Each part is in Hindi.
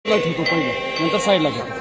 ठेवतो पहिले, नंतर साईडला घेतो.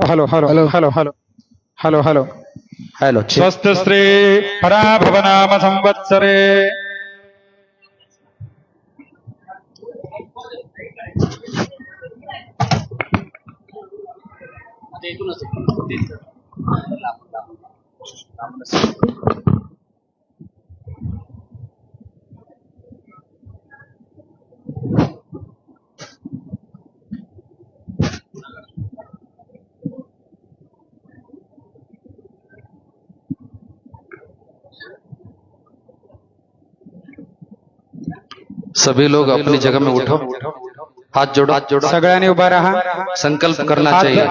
Hello hello hello hello hello hello hello hello స్వస్తి పరాభవనామ సంవత్సరే सभी लोग अपनी जगह में उठो, हाथ जोड़ो, सगळ्यांनी उभा राहा. संकल्प करना चाहिए.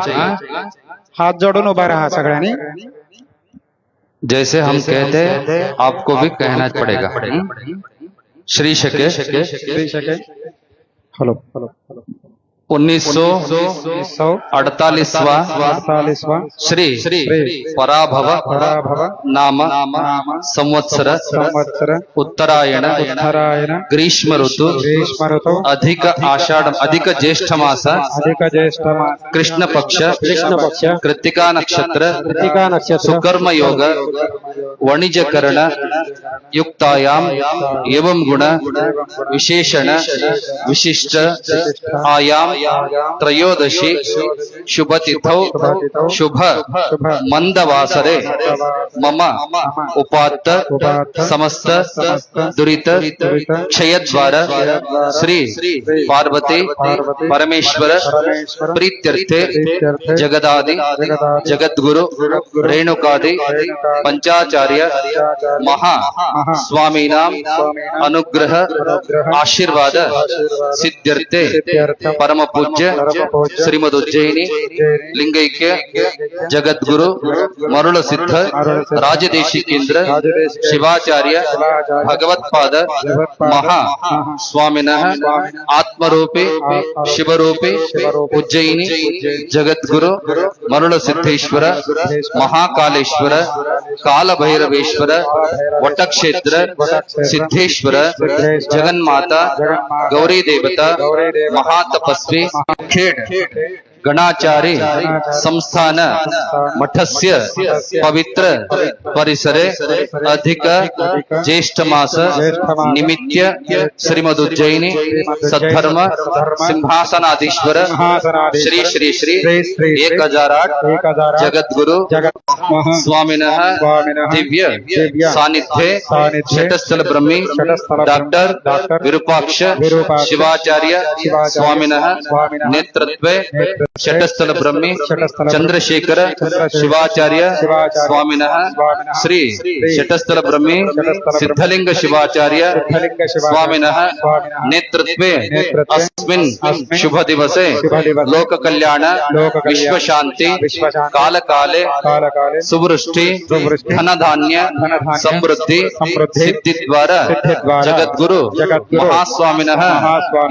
हात जोडून उभा राहा सगळ्यांनी. जैसे हम कहते हैं आपको भी कहना पड़ेगा. श्री शके हलो हलो 1948वां श्री पराभव नाम संवत्सर उत्तरायण ग्रीष्म ऋतु अधिक आषाढ़ अधिक ज्येष्ठ मास कृष्ण पक्ष कृत्तिका नक्षत्र सुकर्म योग वणिजकरण युक्तायाम एवं गुण विशेषण विशिष्ट आयाम त्रयोदशी शुभ तिथौ शुभ मंदवासरे मम उपात्त समस्त दुरित क्षय द्वारा श्री पार्वती परमेश्वर प्रीत्यर्थे जगदादि जगद्गुरु रेणुकादि पंचाचार्य महा स्वामीनाम अनुग्रह आशीर्वाद सिद्ध्यर्थे परम पूज्य श्रीमद उज्जयिनी लिंगैक्य जगद्गुरु मरुल सिद्ध राजदेशी केंद्र शिवाचार्य भगवत्पाद महा स्वामिनः आत्मरूपे शिवरूपे उज्जयिनी जगद्गुरु मरुल सिद्धेश्वर महाकालेश्वर कालभैरवेश्वर वटक्षेत्र सिद्धेश्वर जगन्माता गौरी देवता महातपस्वी खेड़ गणाचारी संस्थान मठस्य पवित्र परिसरे अधिक ज्येष्ठ मास निमित्य श्रीमदुज्जयिनी सद्धर्म सिंहासनाधीश्वर श्री श्री श्री 1008 जगद्गुरु स्वामिनः दिव्य सानिध्ये शतस्थल ब्रह्मी डॉक्टर विरूपाक्ष शिवाचार्य स्वामिनः नेतृत्वे शतस्थल ब्रह्मी चंद्रशेखर शिवाचार्य स्वामिनः श्री शतस्थल ब्रह्मी सिद्धलिंग शिवाचार्य स्वामिनः नेतृत्वे अस्मिन् शुभ दिवसे लोक कल्याण विश्व शांति काल काले सुवृष्टि धन धान्य समृद्धि सिद्धि द्वारा जगद्गुरु महास्वामिनः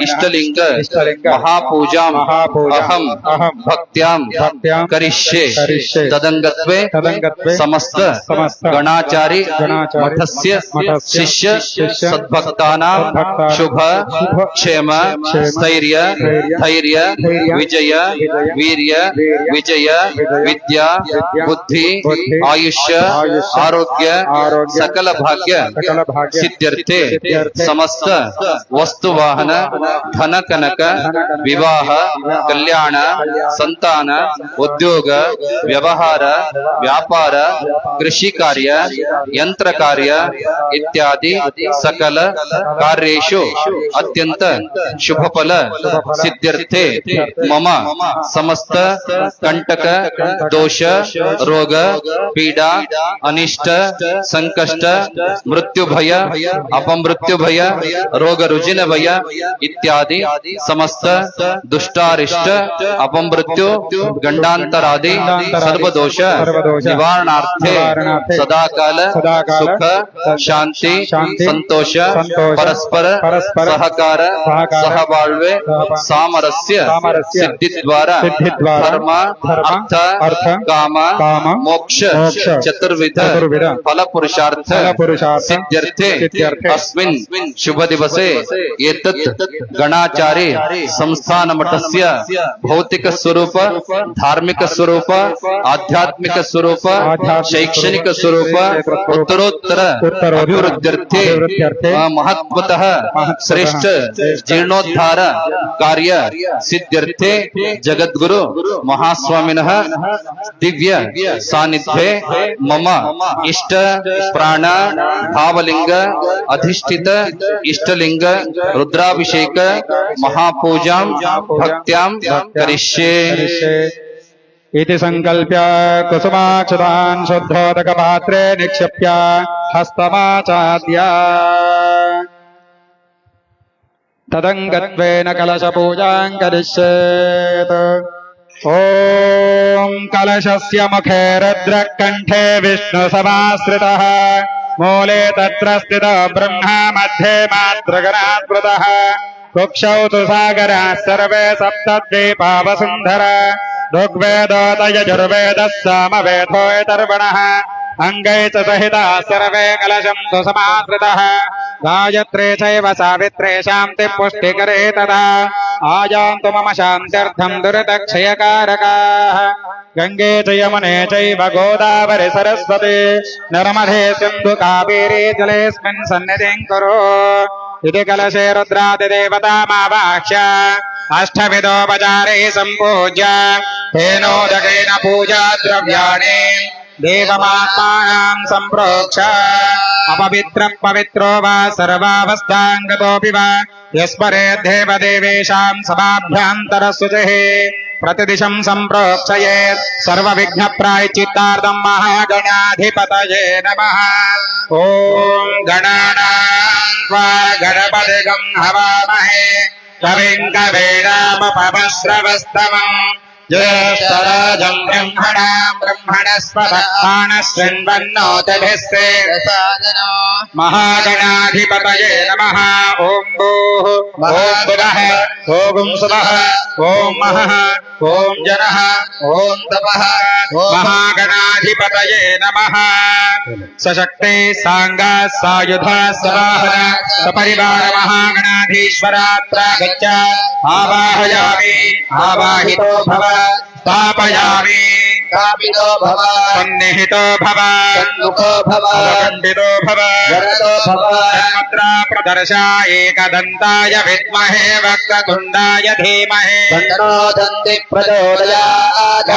इष्टलिंग महापूजां अहम भक्त्यां करिष्ये तदंगत्वे समस्त गणाचारी मठस्य शिष्य सद्भक्तानां शुभ क्षेम स्थैर्य धैर्य विजय वीर्य विजय विद्या बुद्धि आयुष्य आरोग्य सकल भाग्य सिद्ध्यर्थे समस्त वस्तुवाहन धन कनक विवाह कल्याण संतान उद्योग व्यवहार व्यापार कृषि कार्य यंत्र कार्य इत्यादि सकल कार्येषु अत्यंत शुभ फल सिद्ध्यर्थे मम समस्त कंटक दोष रोग पीड़ा अनिष्ट संकष्ट मृत्यु भय अपमृत्यु भय रोग रुजिन भय इत्यादि समस्त दुष्टारिष्ट अपमृत्यु गंडांतरादि सर्वदोष निवारणार्थे सदाकाल सुख शांति संतोष परस्पर सहकार सहबाಳ್ವೆ सामरस्य सिद्धि द्वारा धर्म अर्थ काम मोक्ष चतुर्विध फल पुरुषार्थ सिद्ध्यर्थे अस्मिन् शुभ दिवसे एतत् गणाचारी संस्थान मठस्य भौतिक स्वरूप धार्मिक स्वरूप आध्यात्मिक स्वरूप शैक्षणिक स्वरूप उत्तरोत्तर अभिवृद्ध्यर्थे महत्वतः श्रेष्ठ जीर्णोद्धार कार्य सिद्ध्यर्थे जगद्गुरु महास्वामिनः दिव्य सानिध्ये मम इष्ट प्राण भावलिंग अधिष्ठित इष्टलिंग रुद्राभिषेक महापूजां भक्त्यां करिष्ये इति संकल्प्य कुसुमाक्षतान् शुद्धोदकपात्रे निक्षिप्य हस्तमाचाद्य तदंगत्वेन कलशपूजां करिष्येत्। ॐ कलशस्य मुखे रुद्रः कण्ठे विष्णुसमाश्रितः मूले तत्र स्थितो ब्रह्मा मध्ये मातृगणात्मतः कुक्षौ तु सागराः सर्वे सप्तद्वीपा वसुन्धरा ऋग्वेदोदयजुर्वेदः सामवेदोऽतर्वणः अंगै च सहिताः सर्वे कलशं तु समाश्रितः गायत्री चैव सावित्रे शान्तिः पुष्टिकरे तथा आयान्तु मम शान्त्यर्थं दुरितक्षयकारकाः गंगे च यमुने चैव गोदावरी सरस्वती नर्मदे सिन्धु कावेरी जलेऽस्मिन् सन्निधिं कुरु इति कलशे रुद्रादिदेवतामावाह्य अष्टविधोपचारैः सम्पूज्य तेनोदकेन पूजा द्रव्याणि देवमात्मानं सम्प्रोक्ष अपवित्रः पवित्रो वा सर्वावस्थाङ्गतोऽपि वा यस्मरेद्देव देवेषां समाभ्यन्तरशुचिः प्रतिदिशं सम्प्रोक्षयेत् सर्वविघ्नप्रायश्चित्तार्थं महागणाधिपतये नमः। ॐ गणानां त्वा गणपतिगं हवामहे कविं कवीनामुपमश्रवस्तमम् ज्येष्ठराजं ब्रह्मणस्पत शृण्वन्नोतिभिस्तेजसादनो महागणाधिपतये नमः। ॐ भूः ॐ भुवः ॐ सुवः ॐ महः ॐ जनः ॐ तपः महागणाधिपतये नमः। सशक्ते सांग सायुध सवाहन सपरिवार महागणाधीश्वरात्र गच्छ आवाहयामि आवाहितो भव स्थापयामि स्थापितो भव सन्निहितो भव सन्मुखो भव खण्डितो भव वरदो भव मुद्रा प्रदर्शा एकदन्ताय विद्महे वक्रतुण्डाय धीमहि तन्नो दन्ति प्रचोदयात्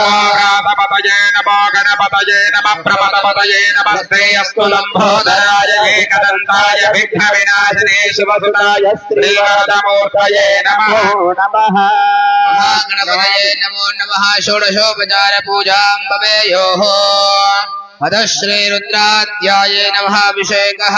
नमो गणपतये नमः प्रमदपतये नमस्ते अस्तु लम्बोदराय एकदन्ताय विघ्नविनाशिने शिवसुताय श्रीवरदमूर्तये नमः गणपतये नमो नमः षोडशोपचार पूजां भवेयोः अतः श्रीरुद्राध्याये नमः अभिषेकः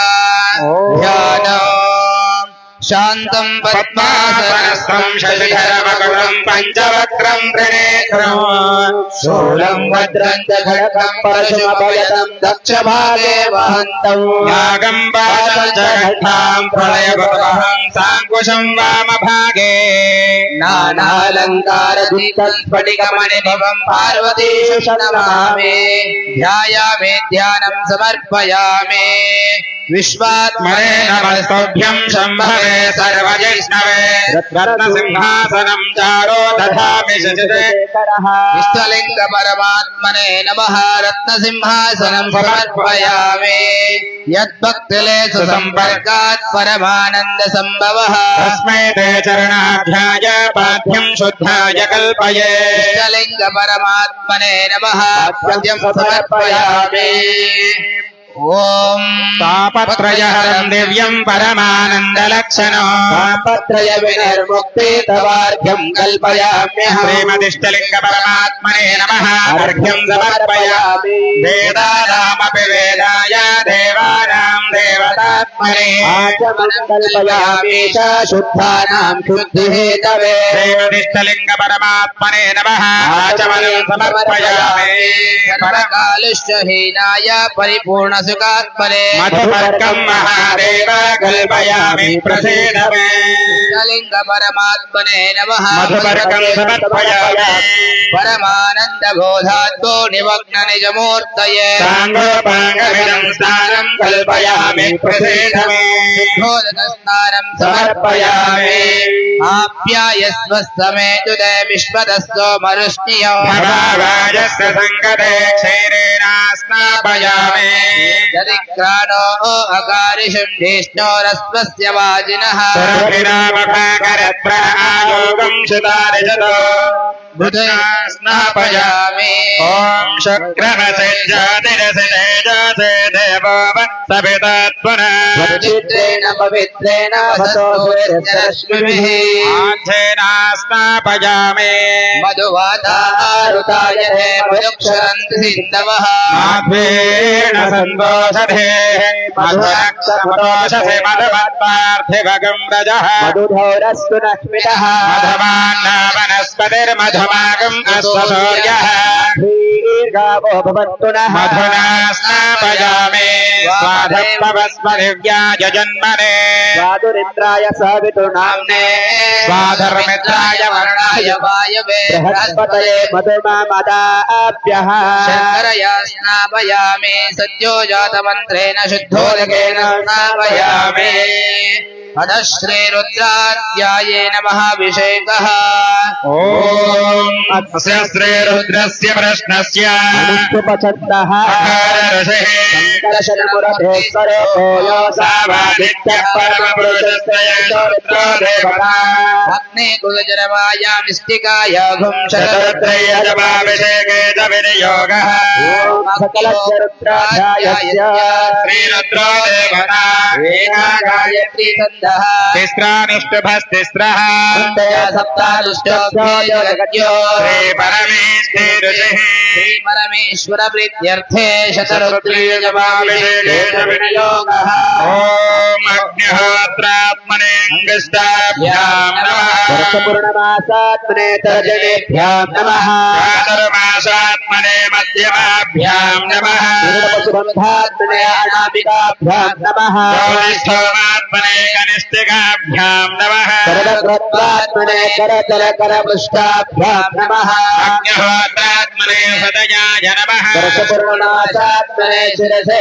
ध्यानम् शान्तं पद्मासनस्थं शशिधरमकुटं पञ्चवक्त्रं त्रिनेत्रं शूलं भद्रं च खड्गं परशुमभयतं दक्षभागे वहन्तम् नागं पाशं च घण्टां प्रलयगतवहं साङ्कुशं वामभागे नानालङ्कारधीतं स्फटिकमणिभवं पार्वतीश नमामि ध्यायामि ध्यानं समर्पयामि विश्वात्मने मने नमस्तुभ्यं शम्भवे सर्वजिष्णवे रत्नसिंहासनं चारो दधामि शशिते विश्वलिंग परमात्मने नमः रत्नसिंहासनं समर्पयामि यद्भक्तिलेषु संपर्कात् परमानंद संभवः तस्मै ते चरणाध्याय पाठ्यं शुद्धाय कल्पये विश्वलिंग परमात्मने नमः पद्यं समर्पयामि ओम तापत्रयहरं दिव्यं परमानन्दलक्षणं तापत्रय विनिर्मुक्ति तवार्घ्यं कल्पयाम्यहम् श्रीमदिष्टलिङ्ग परमात्मने नमः अर्घ्यं समर्पयामि वेदानामपि वेदाय देवानां देवतात्मने आचमनं कल्पयामि च शुद्धानां शुद्धिहेतवे श्रीमदिष्टलिङ्ग परमात्मने नमः आचमनं समर्पयामि परकालुष्यहीनाय परिपूर्ण सुखात्मने मधुपर्कं महादेव कल्पयामि प्रसीद मे लिंग परमात्मने नमः मधुपर्कं समर्पयामि परमानंद बोधात्मो निमग्न निजमूर्तये साङ्गोपाङ्गमिदं स्नानं कल्पयामि प्रसीद मे शुद्धोदकस्नानं समर्पयामि आप्यायस्व समेतुदे विश्वदस्तो मरुष्णियो भवावाजस्य सङ्गते क्षीरेण स्नापयामि यदिक्राणो अकारिशुण्ढीष्णोरस्वस्य वाजिनः सुरभिरामभागरत्प्रयोगं शितारिजतो बुधा स्नापयामि ॐ शुक्रमसे ज्योतिरसि तेजसे देवो वत्सवितात्मनः चित्रेण पवित्रेण रश्मिभिः आध्येन स्नापयामि मधुवातारुताय हे मधुक्षरन्ति सिन्धवः माध्वेन सन्तोषधे मधुरक्षमतोषसे मधुमत्पार्थिवगं रजः मधुधौरस्तु नश्मितः मधुमान्ना वनस्पतिर्मधुमागम् अश्वसूर्यः दीर्घावो भवन्तु नः मधुना स्नापयामि स्वाधर्मवस्मदिव्याय जन्मने स्वादुरिन्द्राय सवितुर्नाम्ने स्वाधर्मित्राय वर्णाय वायवे बृहस्पतये मधुमामदाभ्यः शर्करया स्नापयामि सद्यो जातमन्त्रेण शुद्धोदकेन स्नापयामि अतः श्रीरुद्राध्याये नमः अभिषेकः ॐ अस्य श्रीरुद्रस्य प्रश्नस्य अनुष्टुपचन्दः अकारऋषिः शङ्करशरणमुरधेश्वरो यो सावादित्यः परमपुरुषस्य रुद्रो देवता अग्निकुलजनमाया मिष्टिकाय शतरुद्रयजपाभिषेके च विनियोगः सकलस्य रुद्राध्यायस्य श्रीरुद्रो देवता एका गायत्री छन्दः तिस्रानुष्टुभस्तिस्रः सप्तानुष्टभ्यो जगत्यो श्रीपरमेष्ठी ऋषिः श्रीपरमेश्वर प्रीत्यर्थे शतरुद्रीयजपाभिषेके च विनियोगः ॐ अग्निहोत्रात्मने अङ्गुष्ठाभ्यां नमः पूर्णमासात्मने तर्जनेभ्यां नमः चातुर्मासात्मने मध्यमाभ्यां नमः शुभधात्मने अनामिकाभ्यां नमः ज्योतिष्ठोमात्मने कनिष्ठिकाभ्यां नमः सर्वकृत्वात्मने करतलकरपृष्ठाभ्यां नमः अग्निहोत्रात्मने हृदयाय नमः वर्षपूर्णमासात्मने शिरसे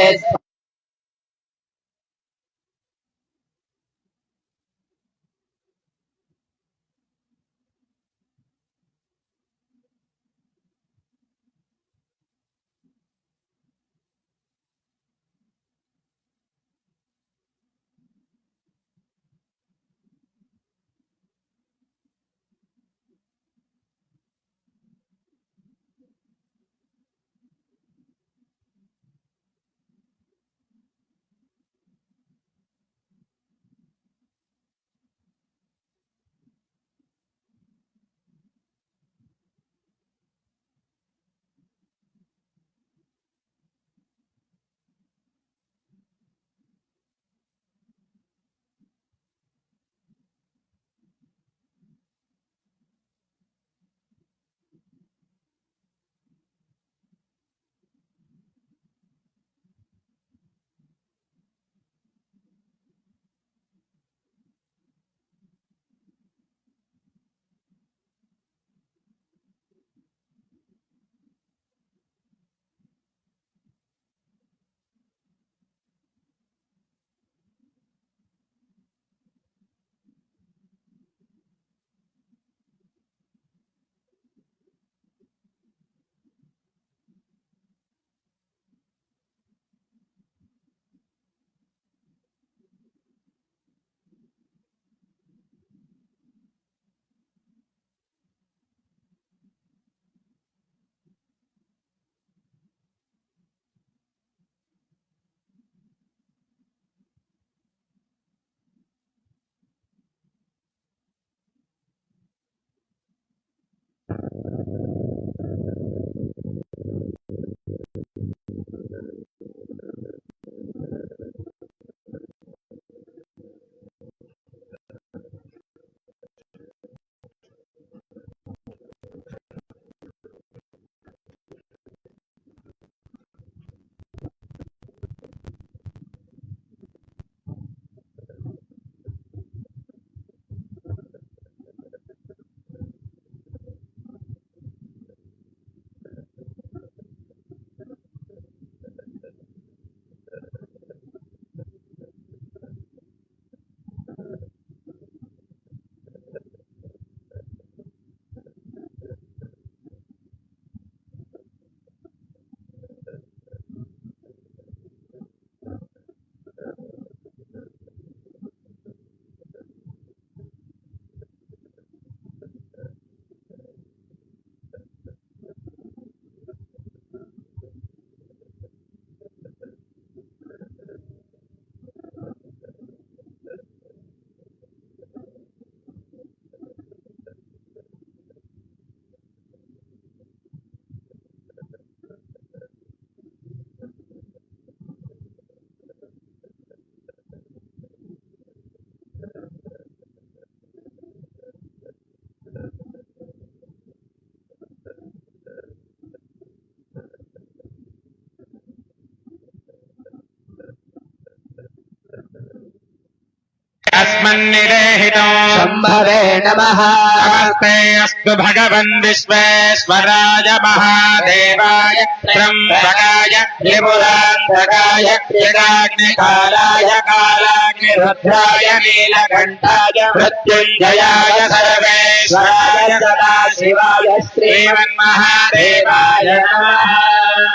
तस्मन्निदेहितो शम्भवे नमः नमस्ते अस्तु भगवन् विश्वेश्वराय महादेवाय त्र्यम्बकाय त्रिपुरान्तकाय त्रिकाग्निकालाय कालाग्निरुद्राय नीलकण्ठाय मृत्युञ्जयाय सर्वेश्वराय सदाशिवाय श्रीमन्महादेवाय नमः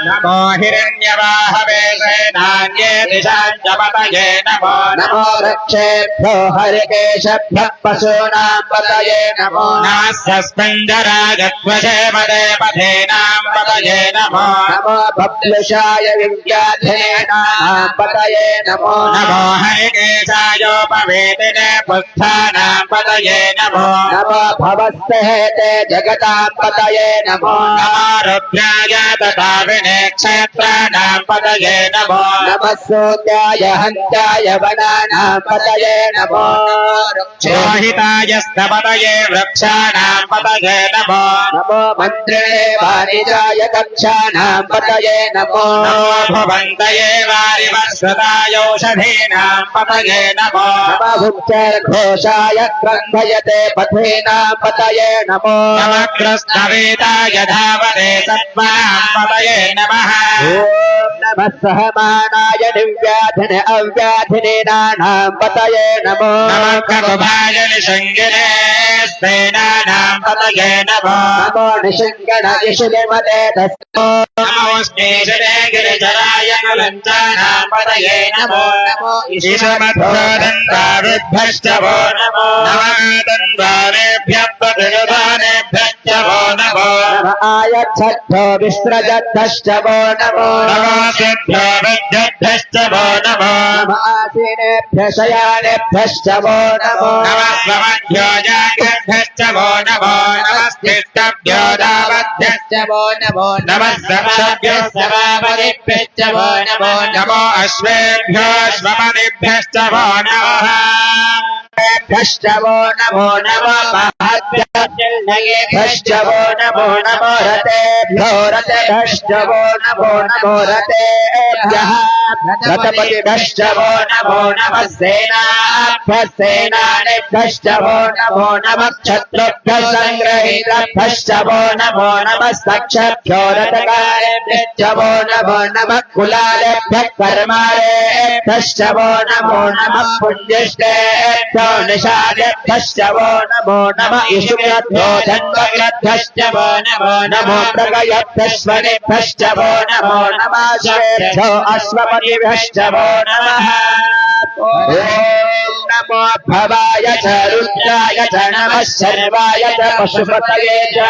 नमो हिरण्यवाहवे सेनान्ये दिशाञ्चपतये नमो नमो वृक्षेभ्यो हरिकेशभ्यः पशूनां पतये नमो नमः स्पञ्जराजध्वजे पथेनां पतये नमो नमो बभ्लुषाय विव्याधेनां पतये नमो नमो हरिकेशायोपवेदिने पुस्थानां पतये नमो नमो भवस्तेते जगतां पतये नमो नमो रुद्राय तथा विनेक्षेत्राणां पतये नमो नमः सूर्याय हन्ताय वनानां पतये नमो रोहिताय स्तपतये वृक्षाणां पतये नमो नमो मन्त्रिणे वाणिजाय कक्षानां पतये नमो नमो भुवन्तये वारिवस्वतायौषधीनां पतये नमो नमः भुक्तिर्घोषाय क्रन्धयते पथेनां पतये नमो नमः कृष्णवेदाय धावते सत्त्वानां पतये नमः ॐ नमः सहमानाय निर्व्याधिने अव्याधिनीनां पतये नमो नमः ककुभाय निषङ्गिने स्तेनानां पतये नमो नमो निषङ्गण इषुलिमते तस्मो नमोऽस्मेषणे गिरिजराय कुलञ्चानां पतये नमो ईशमध्वदन्ताविभ्यश्च वो नमो नमः दन्तानेभ्यः प्रतियुधानेभ्यश्च वो नमो नम आयच्छद्धो विस्रजद्धश्च वो नमो नमो सिद्धो विद्युद्भ्यश्च वो नमो नम आसीनेभ्य शयानेभ्यश्च वो नमो नमः स्वमभ्यो जाग्रभ्यश्च वो नमो नमस्तिष्ठभ्यो दावद्भ्यश्च वो नमो नमः सप्तभ्यो सभापतिभ्यश्च वो नमो नमो अश्वेभ्यो श्वमनिभ्यश्च वो नमः भ्यश्च वो नमो महद्भ्यश्च वो नमो रतेभ्यो रथभ्यश्च वो नमो रतेभ्यः रथपतिभ्यश्च वो नमो नमः सेनाभ्यः सेनानिभ्यश्च वो नमो नमः क्षत्रुभ्यः सङ्ग्रहीतभ्यश्च वो नमो नमः सक्षभ्यो रथकारेभ्यश्च वो नमः कुलालेभ्यः कर्मारेभ्यश्च वो नमो नमः पुण्यश्रेभ्यो निषादेभ्यश्च वो नमो नमः इषुभ्यो धन्वग्रभ्यश्च वो नमो प्रगयभ्यश्वनेभ्यश्च वो नमो नमः श्रेभ्यो अश्वपतिभ्यश्च वो नमः ॐ नमो भवाय च रुद्राय च नमः शर्वाय च पशुपतये च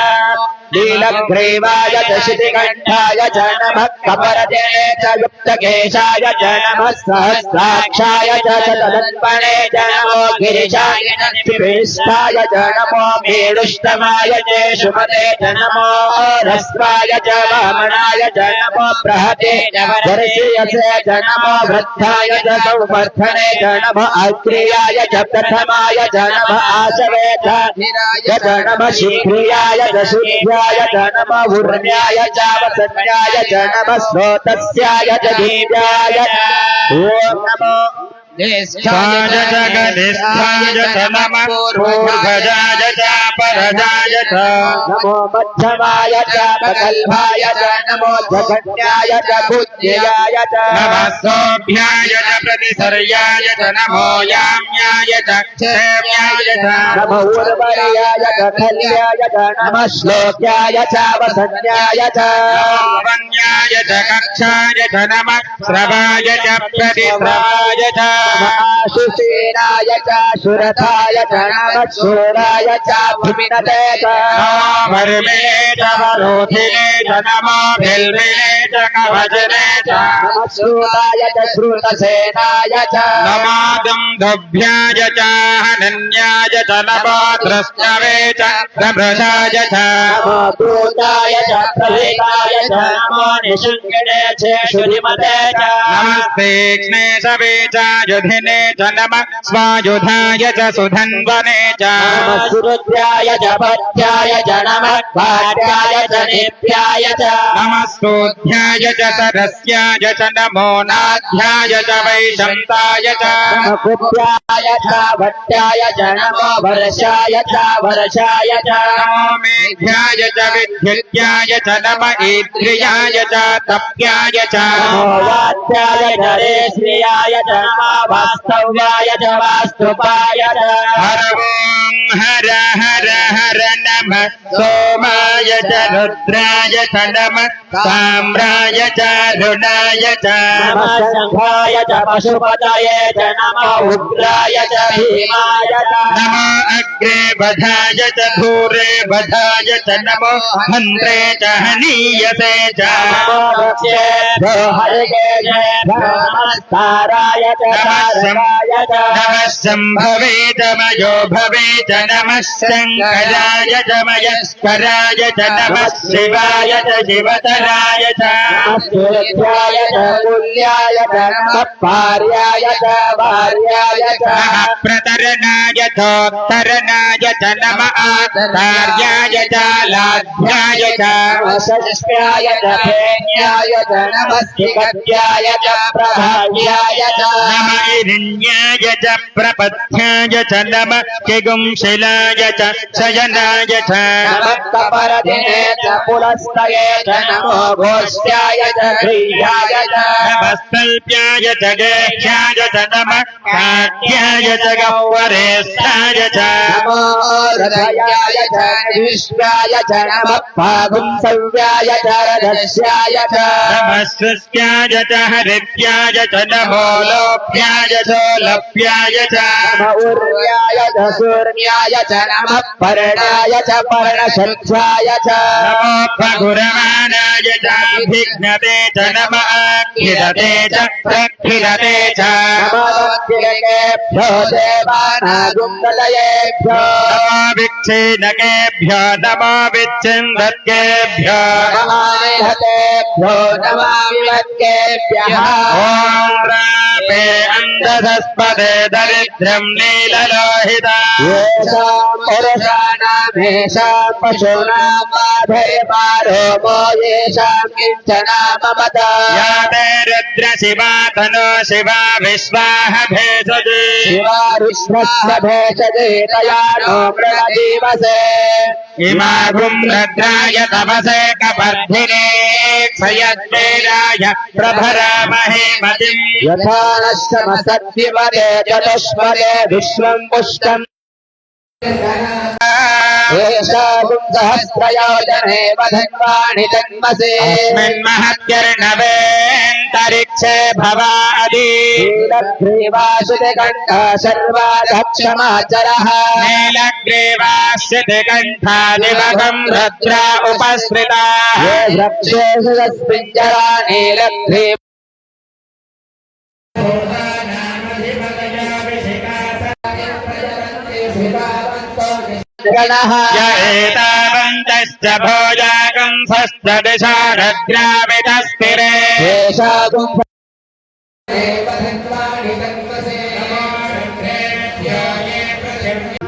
नीलग्रीवाय च शितिकण्ठाय च नमः कपरजने च युक्तकेशाय च नमः सहस्राक्षाय च तदन्वने च नमो गिरिजाय नक्षिपेष्ठाय च नमो मेरुष्टमाय च शुभते च नमो रस्वाय च वामनाय च नमो बृहते च वर्षीयसे च नमो वृद्धाय च संवर्धने च नमः अग्रियाय च प्रथमाय च नमः आशवे च नमः शीघ्रियाय च शुद्ध्याय च नमः ऊर्ण्याय च वसन्याय च नमः स्रोतस्याय च दिव्याय ॐ नमो निष्ठाय च गनिष्ठाय च नमः पूर्वजाय च परजाय च नमो मध्यमाय च प्रगल्भाय च नमो जगन्याय च पूज्याय च नमः सोऽभ्याय च प्रतिसर्याय च नमो याम्याय च क्षेम्याय च नमो उर्वर्याय च खल्याय च नमः श्लोक्याय च वसन्याय च वन्याय च कक्षाय च नमः श्रवाय च प्रतिश्रवाय च आशुसेनाय च सुरथाय च नमः शूराय च भूमिनते च वर्मे च वरोधिने च नमो भिल्मिने च कवचने च नमः श्रूताय च श्रुतसेनाय च नमो दुन्दुभ्याय च हनन्याय च नमो द्रष्टवे च प्रभृशाय च नमो दूताय च प्रभृताय च नमो निषु मंगणे चेषुधिमते च नमस्ते क्ष्णेशवे च युधिने च नमः स्वायुधाय च सुधन्वने च नमः सुरुद्राय च पत्याय च नमः भाट्याय च नेप्याय च नमः स्तोध्याय च सरस्याय च नमो नाध्याय च वैशन्ताय च नमः कुप्याय च भट्टाय च नमो वर्षाय च वर्षाय च नमो मेघ्याय च विद्युत्याय च नम ईद्रियाय च तप्याय च नमो वात्याय च रेश्रियाय च नमो वास्तव्याय च वास्तुपाय च हर ओं हर हर हर नमः सोमाय च रुद्राय च नमः साम्राय च रुणाय च नमः शङ्खाय च पशुपतये च नमो उग्राय च भीमाय च नमो अग्रे बधाय च धूरे बधाय च नमो हन्त्रे च हनीयते च नमो वृक्षेभ्यो हरिकेशेभ्यो नमस्काराय च तारकाय च नमः शम्भवे च मयो भवे च नमः शङ्कराय च मयस्कराय च नमः शिवाय च शिवतराय च नमः सूर्याय च कुल्याय च नमः भार्याय च भार्याय च नमः प्रतरणाय चोत्तरणाय च नमः आचार्याय च लाध्याय च नमः षष्ठ्याय च फेन्याय च नमः सिकट्याय च प्रभाव्याय च नम इरिण्याय च प्रपथ्याय च नमः किगुंशिलाय च शयनाय च नमः कपरदिने च पुलस्तये च नमो घोष्याय च गृह्याय च नमस्तल्प्याय च गेह्याय च नमः काढ्याय च गह्वरेष्ठाय च नमो हृदयाय च विश्वाय च नमः पागुंसव्याय च रथस्याय च नमः सृष्ट्याय च हरित्याय च नमो लोभ्याय च लभ्याय च नमः उर्याय च सूर्याय च नमः पर्णाय च पर्णशक्ष्याय च नमो फगुरमानाय च भिघ्नते च नमः खिलते च प्रखिलते च नमो दक्षिणकेभ्यो देवानागुंसलयेभ्यो नमो विच्छिन्नकेभ्यो नमो विच्छिन्नकेभ्यो नमानिहतेभ्यो नमाविवत्केभ्यः ॐ रामे अन्धस्पदे दरिद्रं नीललोहिता येषाम् पुरुषाणामेषाम् पशूनाम् बाधैर्मारोमो येषाम् किञ्चनाममत या ते रुद्रशिवा तनो शिवा विश्वाह भेषजे शिवा विश्वस्य भेषजे तया नो मृगजीवसे इमागुं रुद्राय तपसे कपर्धिने क्षयद्वेराय प्रभरामहे मतिम् यथा नश्यमसद्विपदे चतुष्पदे विश्वम् पुष्टम् येषागुं सहस्रयोजने वधन्वाणि तन्मसे अस्मिन् महत्यर्णवेऽन्तरिक्षे भवादि नीलग्रीवासुतिकण्ठः सर्वाधक्षमाचरः नीलग्रीवाश्रितिकण्ठादिवगं रुद्रा उपस्थिताः ये वृक्षेषु तस्मिञ्जरा नीलग्रीव गणः य एतावन्तश्च भोजागंसश्च दिशा रुद्रावितस्थिरे येषागुं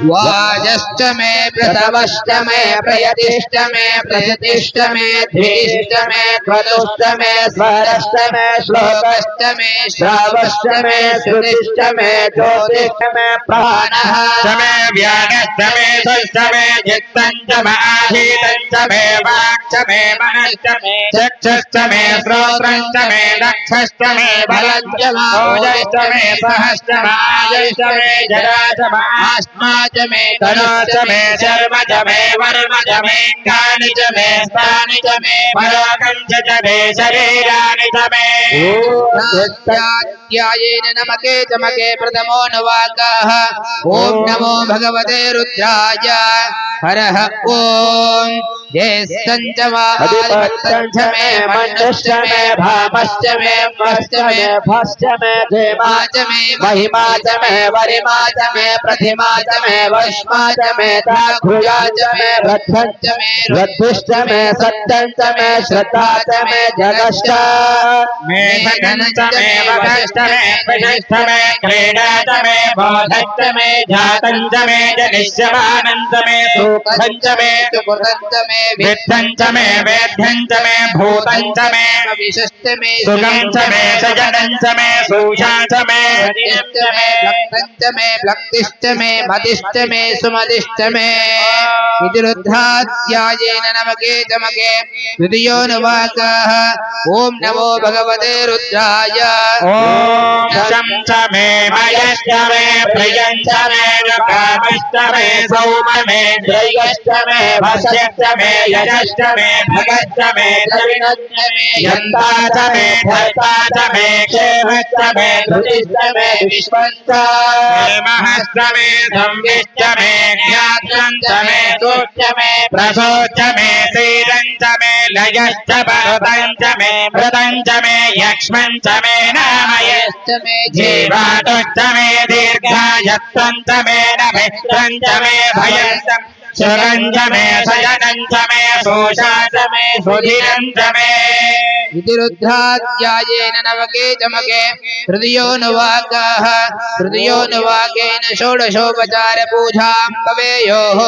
वाजश्च मे प्रथमश्च मे प्रयतिश्च मे प्रयतिश्च मे द्वितिश्च मे ध्वनुश्च मे स्वरश्च मे श्लोकश्च मे श्रावश्च मे श्रुतिश्च मे ज्योतिश्च मे प्राणः च मे व्यानश्च मे सुश्च मे चित्तम् च माहीतम् च मे वाक् च मे मनश्च मे चक्षुश्च मे श्रोत्रम् च मे दक्षश्च मे बलम् च ओजश्च मे सहश्च मायश्च मे जरा च मास्मा च मे तनो च मे शर्म च मे वर्म च मे कानि च मे स्थानि च मे पराकम् च मे शरीराणि च मे ध्यायेन नमके चमके प्रथमो नवाकाः ॐ नमो भगवते रुद्राय हरः ॐ ज्येष्ठञ्च वादिपत्यञ्च मे मन्यश्च मे भामश्च मे मश्च मे भश्च मे धेमा च मे महिमा च मे वरिमा च मे प्रतिमा च मे वैश्मा च मे ताघुजा च मे वृद्धं च मे वृद्धिश्च मे सत्यं च मे श्रद्धा च मे जगश्च मे भगश्च मे वशश्च मे प्रशश्च मे क्रीडा च मे बोधश्च मे जातं च मे जनिष्यमानं च मे सुखं च मे सुकृतं च मे विद्धं च मे वेद्यं च मे भूतं च मे विशश्च मे सुखं च मे सजनं च मे सूषा च मे च मे लक्ष्मञ्च मे भक्तिश्च मे मतिश्च मे सुमतिश्च मे इति रुद्राध्यायेन नमके चमके द्वितीयोऽनुवाकः ॐ नमो भगवते रुद्राय ॐ शं च मे मयश्च मे प्रियं च मे कामश्च मे सौम मे श्रेयश्च मे भस्यश्च मे यशश्च मे भगश्च मे द्रविणश्च मे यन्ता च मे धर्ता च मे क्षेमश्च मे धृतिश्च मे विश्वश्च महश्च मे संविश्च मे ज्ञात्रं च मे सूच्च मे प्रसोच्च मे श्रीरं च मे लयश्च भरतं च मे मृतं च मे यक्ष्मं च मे नामयश्च मे जीवातुश्च मे दीर्घायत्वं च मे नभिष्टं च मे भयं च सुखं च मे शयनं च मे शोषा च मे सुधिरं च मे इति रुद्राध्यायेन नमके चमके तृतीयोऽनुवाकः तृतीयोऽनुवाकेन षोडशोपचार पूजां भवेयोः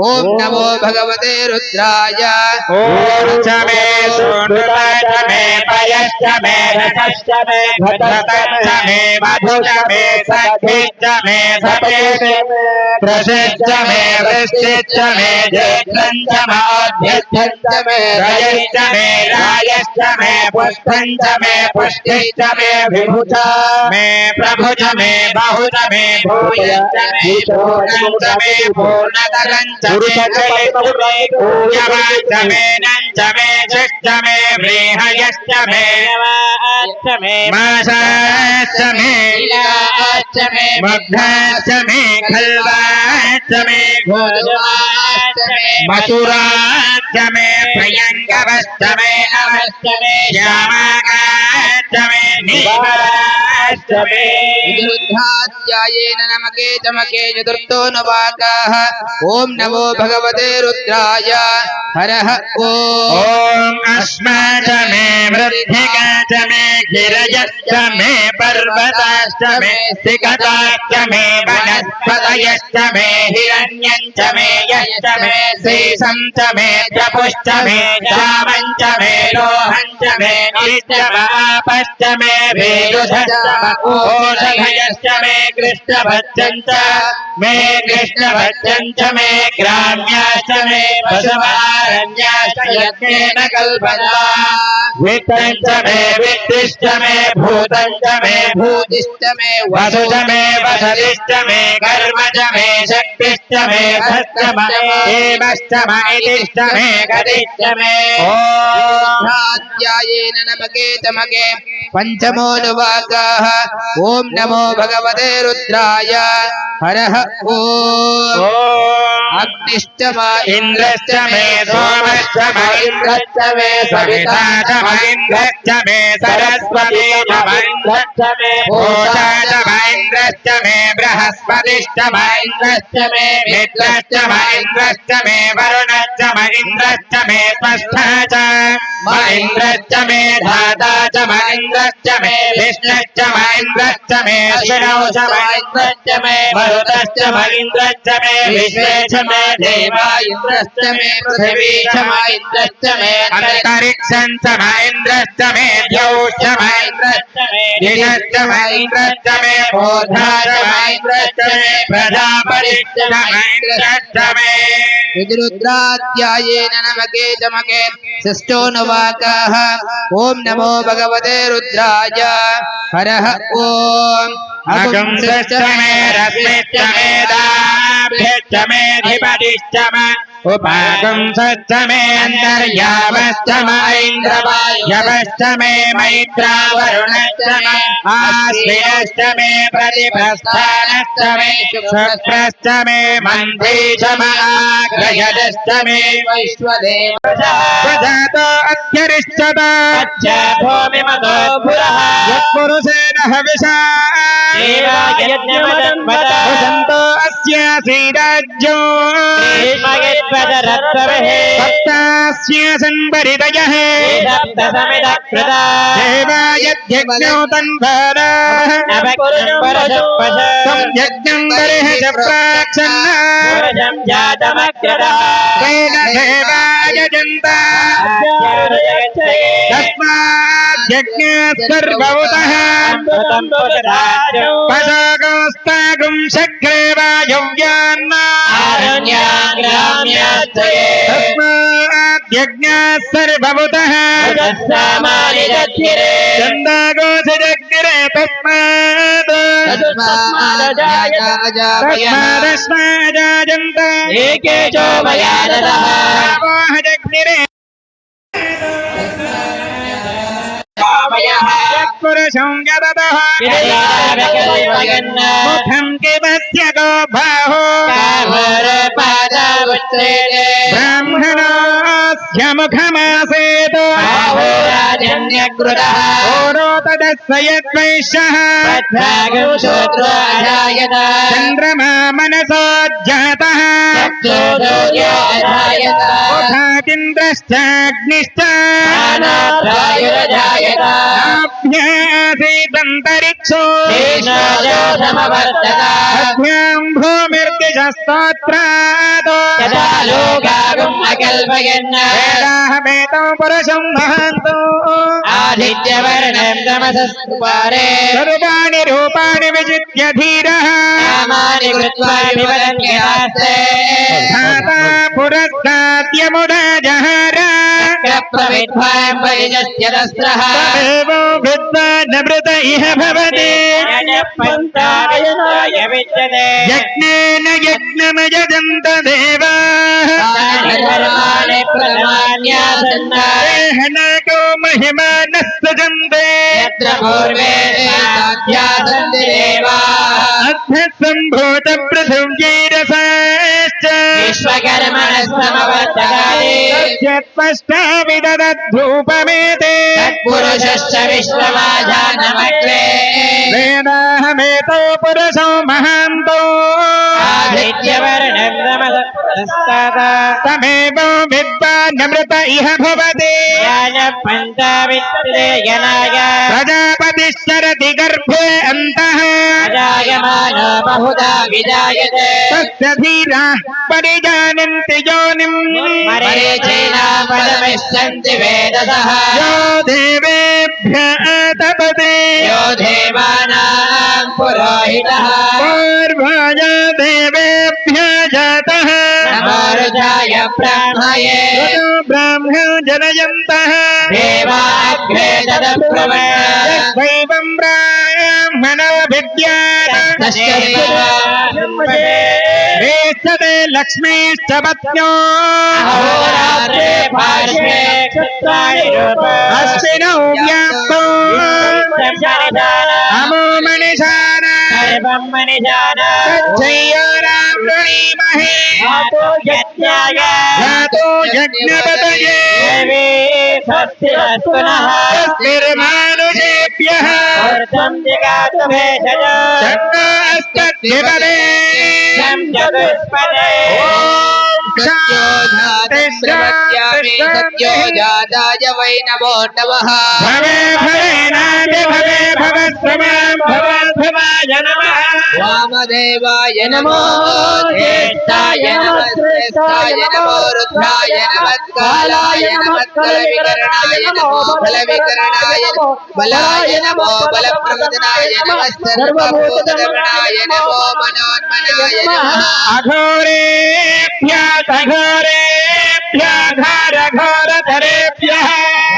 ॐ नमो भगवते रुद्राय ॐ च मे सुनृता च मे पयश्च मे रसश्च मे घृतं च मे मधु च मे सखिश्च मे सपेश्च प्रसिश्च मे वृष्टिश्च मे जेत्रं च मोद्यर्थं च मे रयश्च मे रायश्च मे पुष्पं च मे पुष्टिश्च मे विभुच मे प्रभुज मे बहुज मे भूयश्च मे पूर्णं च मे पूर्णतरं च मे पूयवाच मे नञ्च मे षष्ठ मे व्रीहयश्च मे मासाश्च मे लीलाश्च मे मग्धाश्च मे खल्वाश्च मे गोधुमाश्च मे मथुराश्च मे प्रियङ्गवश्च मे नवश्च मे श्यामाकाश्च मे नीलाश्च मे रुद्राध्यायेन नमके चमके चतुर्थोऽनुवाकः ॐ नमो भगवते रुद्राय हरः ॐ अस्मा च मे मृद्धिका च मे गिरयश्च मे पर्वताश्च मे सिकताश्च मे वनस्पतयश्च मे हिरण्यं च मे यश्च मे शेषं च मे जपुश्च मे श्यामं च मे लोहं च मे नित्यमापश्च मे वेदुधश्च ओषधयश्च मे कृष्णभज्जं च मे कृष्णभज्जं च मे ग्राम्याश्च मे पशुमारण्याश्च यज्ञेन कल्पना वित्तं च मे वित्तिश्च मे भूतं च मे भूतिश्च मे वसु च मे वसतिश्च मे कर्म च मे शक्तिश्च मे भश्च मे हेमश्च महितिश्च मे गतिश्च मे रुद्राध्यायेन नमके चमके पञ्चमोऽनुवाकः ॐ नमो भगवते रुद्राय हरः ॐ अग्निश्च मा इन्द्रश्च मे सोमश्च महेन्द्रश्च मे सविता च महेन्द्रश्च मे सरस्वती च महेन्द्रश्च मे पूषा च महेन्द्रश्च मे बृहस्पतिश्च महेन्द्रश्च मे मित्रश्च महेन्द्रश्च मे वरुणश्च महेन्द्रश्च मे स्वस्था च महेन्द्रश्च मे धाता च महेन्द्रश्च मे विष्णुश्च महेन्द्रश्च मे अश्विनौ च महेन्द्रश्च मे मरुतश्च महेन्द्रश्च मे विश्वे च मे देवा इन्द्रश्च मे पृथिवी च महेन्द्रश्च मे अन्तरिक्षं च महेन्द्रश्च मे द्यौश्च महेन्द्रश्च मे दिशश्च महेन्द्रश्च मे बोधा च महेन्द्रश्च मे प्रजापतिश्च महेन्द्रश्च मे रुद्राध्यायेन नमके चमके षष्ठोऽनुवाकः ॐ नमो भगवते रुद्राय हरः ॐ अगुंसश्च मे रश्मिश्च मे दाभ्यश्च मे धिपतिश्च मे उपागुंसश्च मे अन्तर्यामश्च म ऐन्द्रवायवश्च मे मैत्रावरुणश्च मे आश्विनश्च मे प्रतिपस्थानश्च मे शुक्रश्च मे मन्त्री च म आग्रयश्च मे वैश्वदेव प्रजातो अध्यरिष्यत भूमिमतो पुरः यत्पुरुषेण हविषा वसन्तो अस्यासि राज्यो सप्तास्य संवरितयः देवायज्ञो तन्वाराः तं यज्ञं बर्हिष प्राक्षन्ना तेन देवाय जन्ता तस्माद्यज्ञात् सर्वभूतः पशोगोस्तागुं शक्रे वायव्यान्ना तस्माद्यज्ञात् सर्वभूतः चन्दागोचजग्रे तस्मादस्माजायन्त एकेशो मया ददः जग्निरे पुरुषं यदतः मुखं किमस्य गो बाहो ब्राह्मणस्य मुखमासेत् ओरोतदस्य यद्वैश्यः चन्द्रमा मनसो जातः मुखादिन्द्रश्चाग्निश्च नाभ्यासीदन्तरिक्षो अभ्यां भूमिर्दिशस्तोत्रात् वेदाहमेतं पुरुषं महान्तो आदित्यवर्णं तमसस्तु पारे सर्वाणि रूपाणि विजित्य धीरः नामानि कृत्वा विवदन्यस्ते धाता पुरस्ताद्यमुदा जहार प्रविद्वान् परिजस्य दस्रः तदेवो विद्वा नमृत इह भवति पञ्चायनाय विद्यते यज्ञेन यज्ञमयजन्त देवाः धर्माणि प्रमाण्यासन्ना देहनको महिमानः सजन्ते यत्र पूर्वे साध्यासन्ति देवाः अध्यसम्भूत पृथिव्यैरसाश्च विश्वकर्मणस्तमवर्तकाले यत्पष्टा विदधूपमेते तत्पुरुषश्च विश्वमाजानमग्रे वेदाहमेतो पुरुषो महान्तो आदित्यवर्णं तमसस्तदा तमेव विद्वानमृत इह भवति पञ्चावित्ते यनाय प्रजापतिश्चरति गर्भे अन्तः अजायमानो बहुधा विजायते तस्य धीराः परिजानन्ति योनिम् मरीचीना पदमिष्यन्ति वेदसः यो देवेभ्य तपते यो देवानां पुरोहितः पूर्वाय देवेभ्य जातः नमोरुजाय ब्राह्मये ऋतो ब्राह्मण जनयन्तः देवाग्रे तदब्रवीत् दैवं ब्राह्मणो विद्यात् वेत्सते लक्ष्मीश्च पत्न्यो अहोरात्रे पार्श्वे क्षत्राणि अश्विनौ व्याप्तो अमो मणिशान सर्वं मनिजाना तच्छय्यारां वृणीमहे जातो यज्ञपतये देवी स्वस्तिरस्तु नः स्वस्तिर्मानुषेभ्यः ऊर्ध्वं जिगातु भेषज शब्दास्तद्विपदे शं चतुष्पदे सत्यो जाताय वै नमो नमः भवे भवेनाद्य भवे भवस्वमां भवद्भवाय नमः वामदेवाय नमो ज्येष्ठाय नमः श्रेष्ठाय नमो रुद्राय नमः कालाय नमः कलविकरणाय नमो बलविकरणाय नमो बलाय नमो बलप्रवदनाय नमः सर्वभूतगणाय नमो मनोन्मनाय नमः अघोरेभ्यः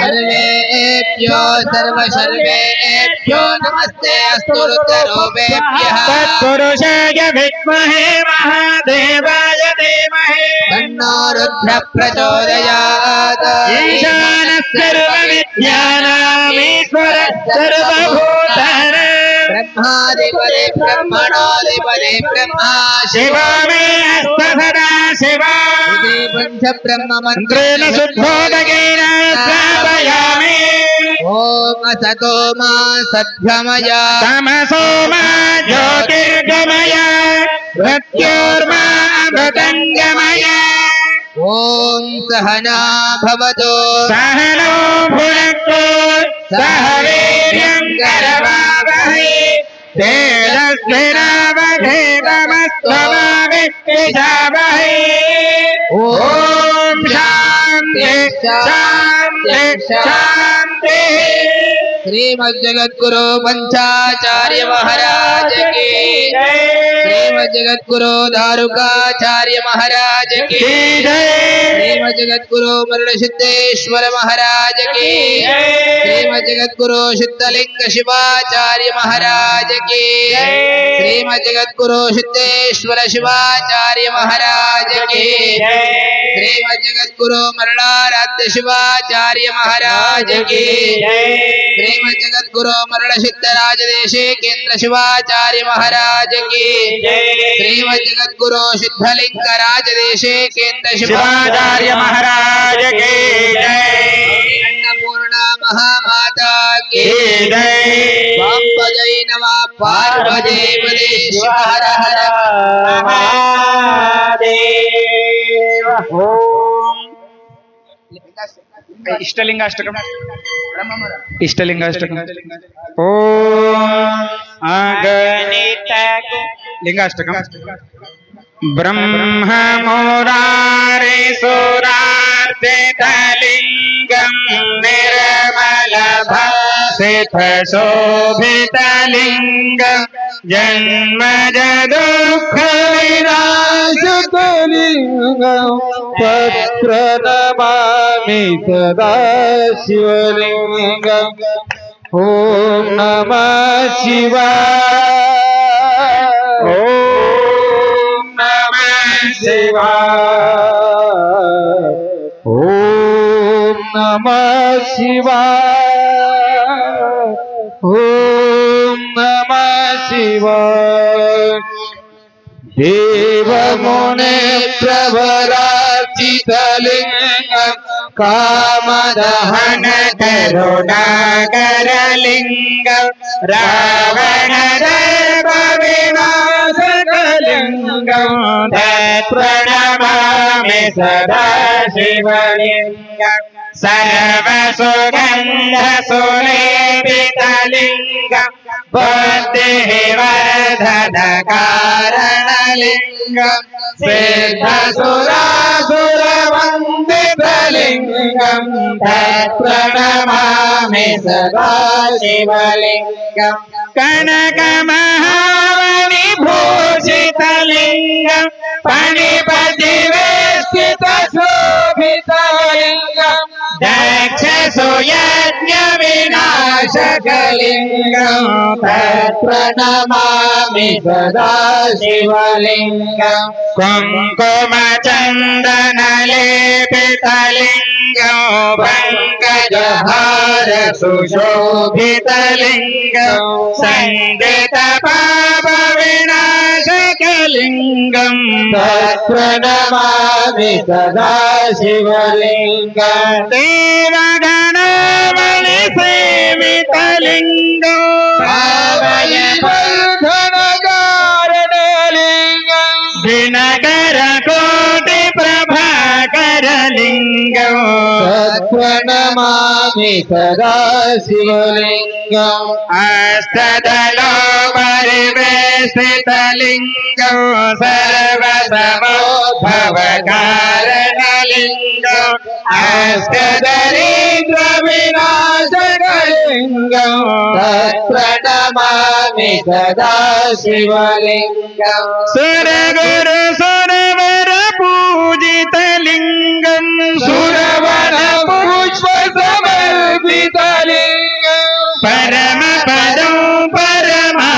सर्वेभ्यो सर्वसर्वेभ्यो नमस्ते अस्तु रुद्ररूपेभ्यः तत्पुरुषाय विद्महे महादेवाय धीमहि तन्नो रुद्रः प्रचोदयात् ईशानः सर्वविद्यानामीश्वरः सर्वभूतानां ब्रह्माधिपति ब्रह्मणोऽधिपति ब्रह्मा शिवा मे अस्त सदा शिवा पञ्च ब्रह्म मन्त्रेण शुद्धोदकेन स्थापयामि ओम असतो मा सद्गमय तमसो मा ज्योतिर्गमय मृत्योर्मा अमृतंगमय ओम सहना भवतु सहनो भुनक्तु सह वीर्यं करवावहै तेजस्विनावधीतमस्तु मा विद्विषावहै ओम शांति शांति शांति। श्रीमज्जगद्गुरु पंचाचार्य महाराज की श्रीमज्जगद्गुरु दारुकाचार्य महाराज की श्रीमज्जगद्गुरु मरणसिद्धेश्वर महाराज की श्रीमज्जगद्गुरु सिद्धलिंग शिवाचार्य महाराज की श्रीमज्जगद्गुरु सिद्धेश्वर शिवाचार्य महाराज की श्रीमज्जगद्गुरु मरणाराध्य शिवाचार्य महाराज की श्रीमज्जगद्गुरु मरण सिद्धराज देशे केंद्र शिवाचार्य महाराज की श्रीमज्जगद्गुरु सिद्धलिंग राज देशे केंद्र शिवाचार्य महाराज की अन्नपूर्णा महामाता की जय। वामपदये नमः पार्वती पदे शिव हर हर महादेव। ओम इष्टलिंगाष्टकम इष्टलिंगाष्टकम ओम अगणित लिंगाष्टकम ब्रह्म मुरारे सुरार्चितलिंगं निर्मल भासित शोभितलिंगं जन्मज दुःख विनाशकलिंगं तत्र नमामि सदा शिवलिंगं ओम नमः शिवाय ओम नमः शिवाय ओम नमः शिवाय ओम नमः शिवाय देवमुने प्रवरार्चितलिंगं कामदहन करुणाकरलिंगं रावण दर्प विनाशकलिंगं तत्प्रणमामि सदा शिवलिंगं सर्वसुगन्धसुलेपितलिंगं बुद्धिवर्धनकारणलिंगं सिद्धसुरासुरवन्दितलिंगं तत्प्रणमामि सदा शिवलिंगं कनकमहामणिभूषितलिंगं फणिपतिवेष्टितशोभितलिंगं दक्षसुयज्ञविनाशकलिंगं तत्प्रणमामि सदा शिवलिंगं कुङ्कुमचन्दनलेपितलिंगं पङ्कजहार सुशोभितलिंगं सन्दितपापविनाशकलिंगं तत्प्रणमामि सदा शिवलिंगं देवगणमणिसेवितलिंगं भावय बन्धनकारणलिंगं दिनकरकोटिप्रभाकरलिंगं तत्प्रणमामि सदा शिवलिंगं अष्टदलो परिवेष्टितलिंगं सर्वसमोद्भवकारणलिंगं अष्टदरिद्रविनाशकलिंगं तत्प्रणमामि सदा शिवलिंगं सुरगुरु सुरवर पूजितलिंगं सुरवर पुष्पसमर्पितलिंगं परमपदं परमात्मकलिंगं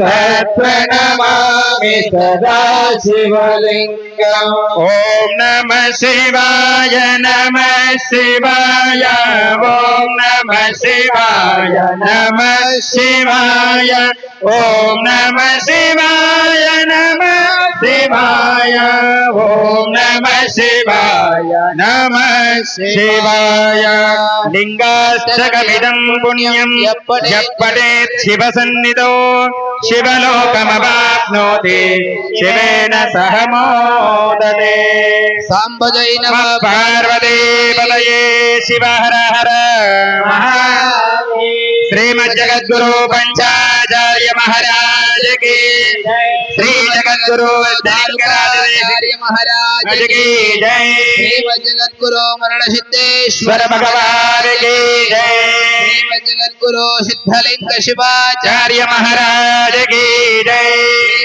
तत्प्रणमामि सदा शिवलिंगं ओम नमः शिवाय ओम नमः शिवाय नमः शिवाय ओम नमः शिवाय नमः शिवाय ओम नमः शिवाय नमः शिवाय लिंगाष्टकमिदं पुण्यं यप्पठेत् शिवसन्निधौ शिवलोकमवाप्नोति शिवेन सह मोदते सांबजै नमः पार्वती पतये शिव हर हर महादेव श्रीमज्जगद्गुरु पंचाचार्य महाराज की श्री जगद्गुरु दारुकाचार्य महाराज की जय श्री जगद्गुरु मरण सिद्धेश्वर ईश्वर भगवान की जय श्री जगद्गुरु सिद्धलिंग शिवाचार्य आचार्य महाराज की जय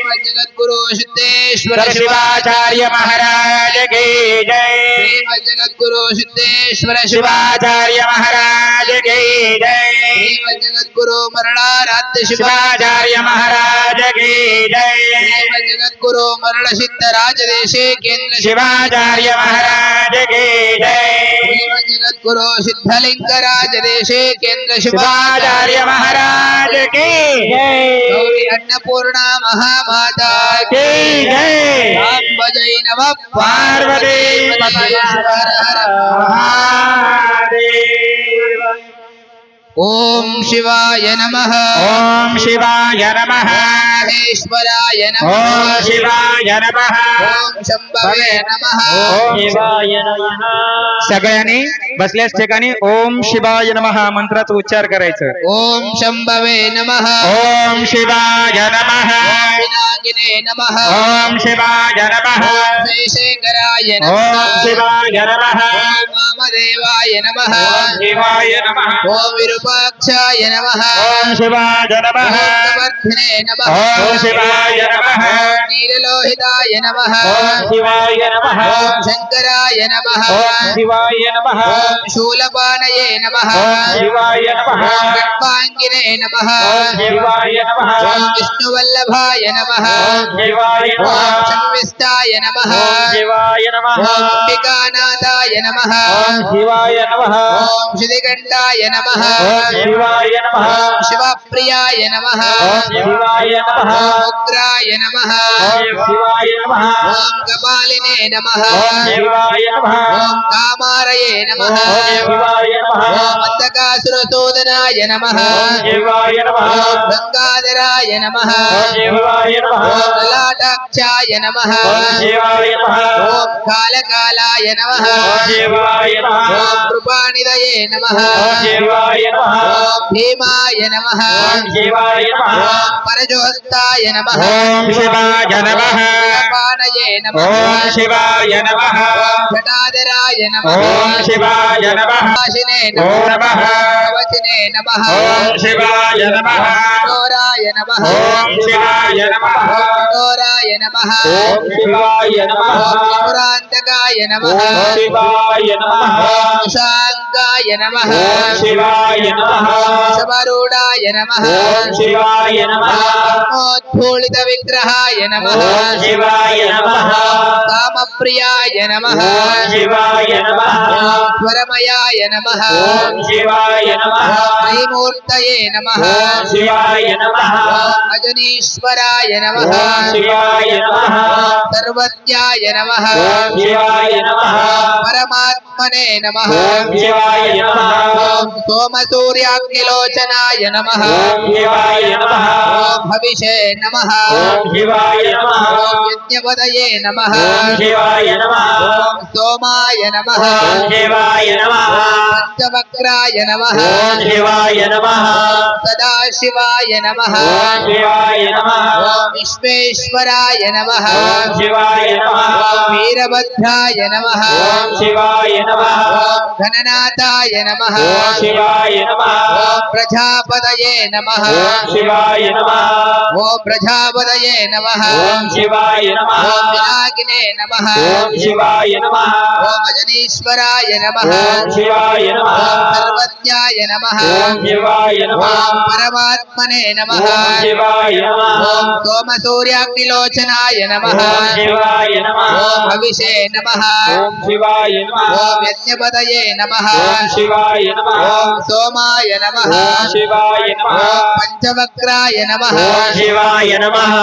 श्री जगद्गुरु सिद्धेश्वर शिवाचार्य महाराज की जय श्री जगद्गुरु सिद्धेश्वर शिवाचार्य महाराज की जय श्री जगद्गुरु मरणाराध्य शिवाचार्य महाराज की जय श्री जगद्गुरु मरण सिद्ध राजदेशे केंद्र शिवाचार्य महाराज की जय श्री जगद्गुरु सिद्धलिंग राजदेशे केंद्र शिवाचार्य महाराज की जय गौरी अन्नपूर्णा महामाता की जय सांबजै नमः पार्वती परमेश्वर हर महादेव ओम शिवाय नमः ओम शिवाय नमः महेश्वराय नमः ओम शिवाय नमः ओम शंभवे नमः ओम शिवाय नमः सगळ्यांनी बसल्याच ठिकाणी ओम शिवाय नमः मंत्राचा उच्चार करायचा ओम शंभवे नमः ओम शिवाय नमः विनागिने नमः ओम शिवाय नमः शेषेकराय ओम नमः शिवाय नमः ओम वामदेवाय नमः ओम शिवाय नमः ओम विरूपाक्षाय नमः ओम शिवाय नमः ओम वर्धने नमः ओम शिवाय नमः नीललोहिताय नमः ओम शिवाय नमः ओम शंकराय नमः ओम शिवाय नमः ओम शूलपाणये नमः ओम शिवाय नमः ओम गर्भांगिने नमः ओम शिवाय नमः ओम विष्णुवल्लभाय नमः ओम शिवाय ओम नमः संविष्टाय नमः ओम शिवाय नमः ओम अंबिकानाथाय नमः ओम शिवाय नमः ओम श्रीकंठाय नमः ओम शिवाय नमः ओम शिवप्रियाय नमः ओम शिवाय नमः ओम उग्राय नमः ओम शिवाय नमः ओम कपालिने नमः ओम शिवाय नमः ओम कामारये नमः ओम शिवाय नमः ओम अंधकासुरशोधनाय नमः ओम शिवाय नमः ओम गंगाधराय नमः ओम शिवाय नमः ओम ललाटाक्षाय नमः ओम शिवाय नमः ओम कालकालाय नमः ओम शिवाय नमः ओम कृपानिधये नमः ओम शिवाय नमः ओम भीमाय नमः ओम शिवाय नमः ओम परजोहस्ताय नमः ओम शिवाय नमः पाणये नमः ओम शिवाय नमः ओम जटाधराय नमः ओम शिवाय नमः वासिने ओम नमः नमः कवचिने नमः ओम शिवाय नमः कठोराय नमः ओम शिवाय नमः कठोराय नमः ओम शिवाय नमः त्रिपुरान्तकाय नमः ओम शिवाय नमः शाङ्गाय नमः ओम शिवाय नमः शबरूढाय नमः ओम शिवाय नमः मोद्भूलित विग्रहाय नमः ओम शिवाय नमः कामप्रियाय नमः ओम शिवाय नमः स्वरमयाय नमः ओम शिवाय नमः श्रीमूर्तये नमः ओम शिवाय नमः अजनीश्वराय नमः ओम शिवाय नमः सर्वज्ञाय नमः ओम शिवाय नमः परमात्मने नमः ओम शिवाय नमः ओम सोमसूर्याग्निलोचनाय नमः ओम शिवाय नमः ओम भविषे नमः ओम शिवाय नमः ओम यज्ञपदये नमः ओम शिवाय नमः ओम सोमाय नमः ओम शिवाय नमः पंचवक्राय नमः ओम शिवाय नमः सदाशिवाय नमः ओम शिवाय नमः ओम विश्वेश्वराय नमः ओम शिवाय नमः ओम वीरभद्राय नमः ओम शिवाय नमः ओम गणनाथाय नमः ओम शिवाय नमः ओम प्रजापतये नमः ओम शिवाय नमः ओम प्रजापतये नमः ओम शिवाय नमः ओम विनागिने नमः ओम शिवाय नमः ओम अजनीश्वराय नमः ओम शिवाय नमः ओम सर्वज्ञाय शिवाय नमः ओम शिवाय नमः ओम परमात्मने नमः ओम शिवाय नमः ओम सोमसूर्याग्निलोचनाय नमः ओम शिवाय नमः ओम हविषे नमः ओम शिवाय नमः ओम यज्ञपतये नमः ओम शिवाय नमः ओम सोमाय नमः ओम शिवाय नमः ओम पंचवक्राय नमः ओम शिवाय नमः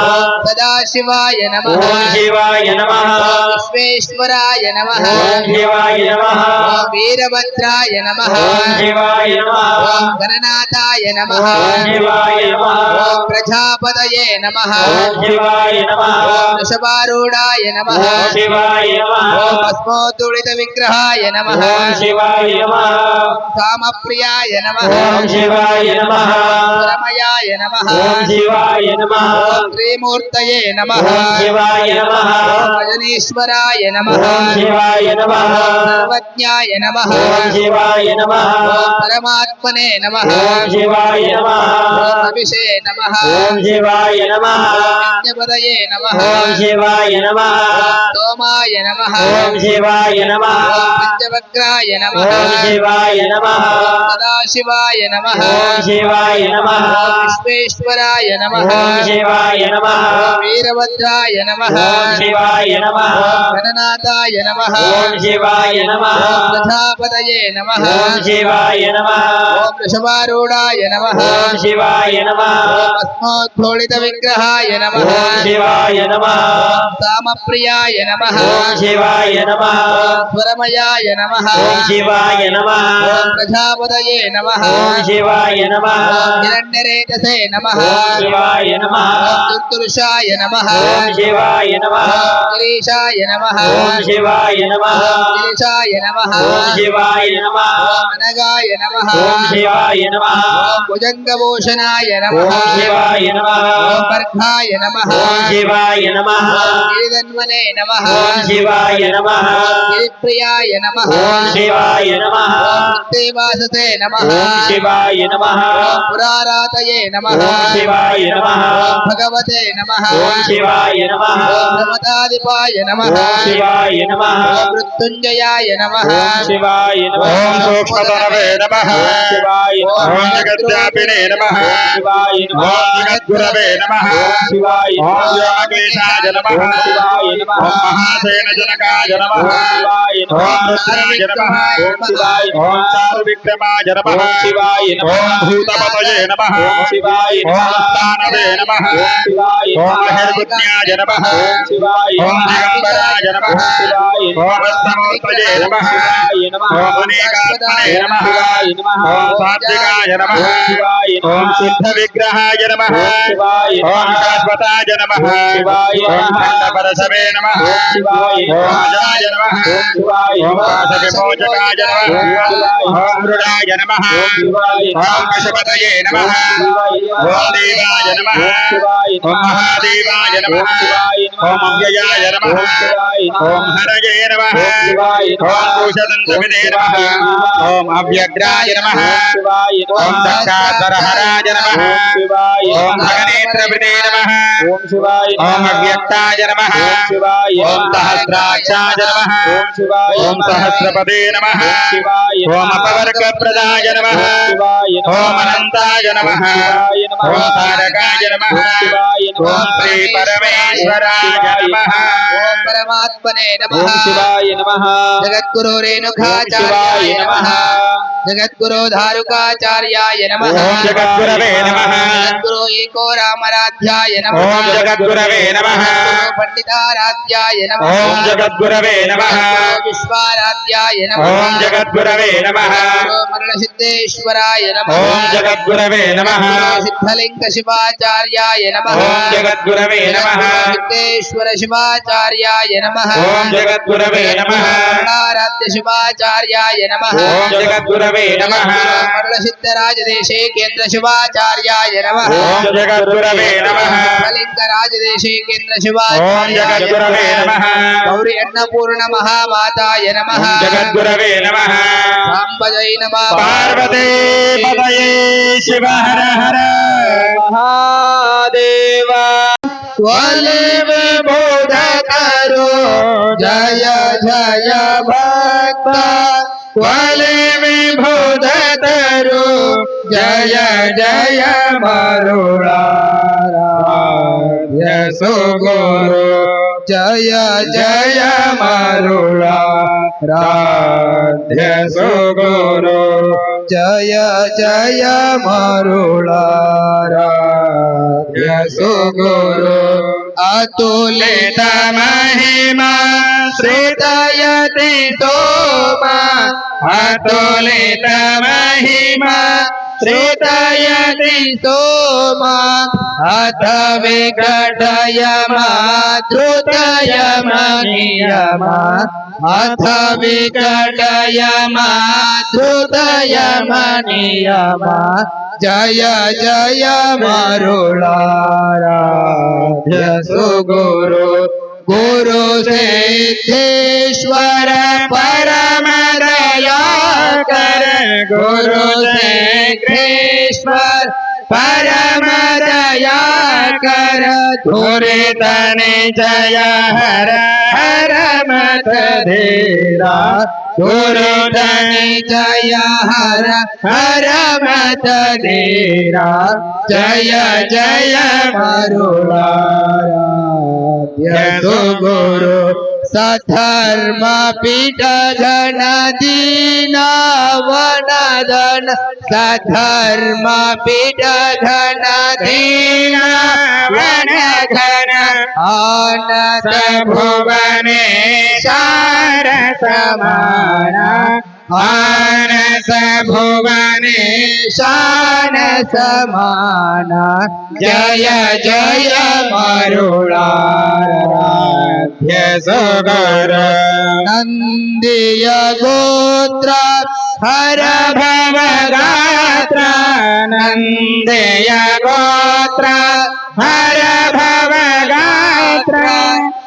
सदाशिवाय नमः ओम शिवाय नमः विश्वेश्वराय नमः ओम शिवाय नमः ओम वीरभद्राय नमः ओम शिवाय नमः ओम गणनाथाय नमः ओम शिवाय नमः ओम प्रजापतये नमः ओम शिवाय नमः ओम वृषभारूढाय नमः ओम शिवाय नमः ओम भस्मोत्तोलित विग्रहाय नमः ओम शिवाय नमः कामप्रियाय नमः ओम शिवाय नमः रमयाय नमः ओम शिवाय नमः ओम त्रिमूर्तये नमः ओम शिवाय नमः ओम भजनीश्वराय नमः ओम शिवाय नमः सर्वज्ञाय नमः ओम शिवाय नमः ओम परमात्मने नमः ओम शिवाय नमः ओम अभिषे नमः ओम शिवाय नमः यज्ञपतये नमः ओम शिवाय नमः सोमाय नमः ओम शिवाय नमः पंचवक्राय नमः ओम शिवाय नमः सदाशिवाय नमः ओम शिवाय नमः विश्वेश्वराय नमः ओम शिवाय नमः वीरभद्राय नमः ओम शिवाय नमः गणनाथाय नमः ओम शिवाय नमः प्रजापतये नमः ओम शिवाय नमः ओम वृषभारूढाय नमः ओम शिवाय नमः भस्मोत्तोलित विग्रहाय नमः ओम शिवाय नमः कामप्रियाय नमः ओम शिवाय नमः स्वरमयाय नमः ओम शिवाय नमः ओम प्रजापतये नमः ओम शिवाय नमः हिरण्यरेतसे नमः ओम शिवाय नमः चतुर्दुर्शाय नमः ओम शिवाय नमः गिरीशाय नमः ओम शिवाय नमः गिरीशाय नमः ओम शिवाय नमः अनगाय नमः ओम शिवाय नमः भुजङ्गभूषणाय नमः ओम शिवाय नमः पर्घाय नमः ओम शिवाय नमः गिरिधन्वने नमः ओम शिवाय नमः गिरिप्रियाय नमः ओम शिवाय नमः देवाससे नमः ओम शिवाय नमः पुरारातये नमः ओम शिवाय नमः भगवते नमः ओम शिवाय नमः प्रमदादिपाय नमः ओम शिवाय नमः मृत्युञ्जयाय नमः ओम शिवाय नमः ओम सूक्ष्मतरवे नमः शिवाय ओम जगद्व्यापिने नमः शिवाय नमः ओम जगद्गुरवे नमः शिवाय ओम व्योमकेशाय नमः शिवाय नमः ओम महासेनजनकाय नमः शिवाय ओम रुद्राय नमः शिवाय ओम चारुविक्रमाय नमः शिवाय ओम भूतपतये नमः शिवाय ओम स्थानवे नमः शिवाय ओम हिरण्यज्ञाय नमः शिवाय ओम दिगंबराय नमः शिवाय ओम स्तमोत्तये नमः ओम अनेकात्मने नमः ओम सात्विकाय नमः ओम सिद्धविग्रहाय नमः ओम शाश्वताय नमः ओम खण्डपरशवे नमः ओम अजाय नमः ओम पाशविमोचकाय नमः ओम मृडाय नमः ओम पशुपतये नमः ओम देवाय नमः ओम महादेवाय नमः ओम अव्ययाय नमः ओम हरये नमः ओम कुशदन्तविदे नमः ओम अव्यग्राय नमः ओम दक्षाधरहराय नमः ओम भगनेत्रविदे नमः ओम अव्यक्ताय नमः ओम सहस्राक्षाय नमः ओम सहस्रपदे नमः ओम अपवर्गप्रदाय नमः ओम अनन्ताय नमः ओम तारकाय नमः ओम श्री परमेश्वराय नमः ओम परमात्मने नमः ओम शिवाय नमः जगद्गुरु रेणुकाचार्याय नमः जगद्गुरु धारुकाचार्याय नमः ओम जगद्गुरवे नमः जगद्गुरु एको रामराध्याय नमः ओम जगद्गुरवे नमः जगद्गुरु पंडिताराध्याय नमः ओम जगद्गुरवे नमः जगद्गुरु विश्वाराध्याय नमः ओम जगद्गुरवे नमः जगद्गुरु मरणसिद्धेश्वराय नमः ओम जगद्गुरवे नमः जगद्गुरु सिद्धलिंग शिवाचार्याय नमः ओम जगद्गुरवे नमः सिद्धेश्वर शिवाचार्याय नमः ओम जगद्गुरवे नमः मरणाराध्य शिवाचार्याय नमः ओम जगद्गुरवे नमः मरणसिद्धराजदेशे केन्द्र शिवाचार्याय नमः ओम जगद्गुरवे नमः कलिंग राजदेशे केन्द्र ओम शिवाचार्याय जगद्गुरवे नमः गौरी अन्नपूर्ण महामाताय नमः ओम जगद्गुरवे नमः साम्बजै नमः पार्वती पतये शिव हर हर महादेव बोध करो जय जय भक्त बोध करो जय जय मरुळाराध्य सुगुरु जय जय मरुळाराध्य सुगुरु जय जय मरुळाराध्य सुगुरु अतुलित महिमा श्रुतयति सोमा अतुलित महिमा श्रुतयति सोमा अथ विकटयमा धृतयमनियमा अथ विकटयमा धृतयमनियमा जय जय मरुळाराध्य सुगुरु गुरु सिद्धेश्वर परम दयाकर गुरु सिद्धेश्वर परम दयाकर धुरित जय हर हर मत धीरा गुरु जय हर हर मत धीरा जय जय मरुळाराध्य सुगुरु सधर्म पीठ घन दीना वनदन सधर्म पीठ घन दीना वन घन आनंद भुवने शार समाना आनस भुवने शान समाना जय जय मरुळाराध्य सुगुरु नंदिय गोत्र हर भव गात्र नंदिय गोत्र हर भव गात्र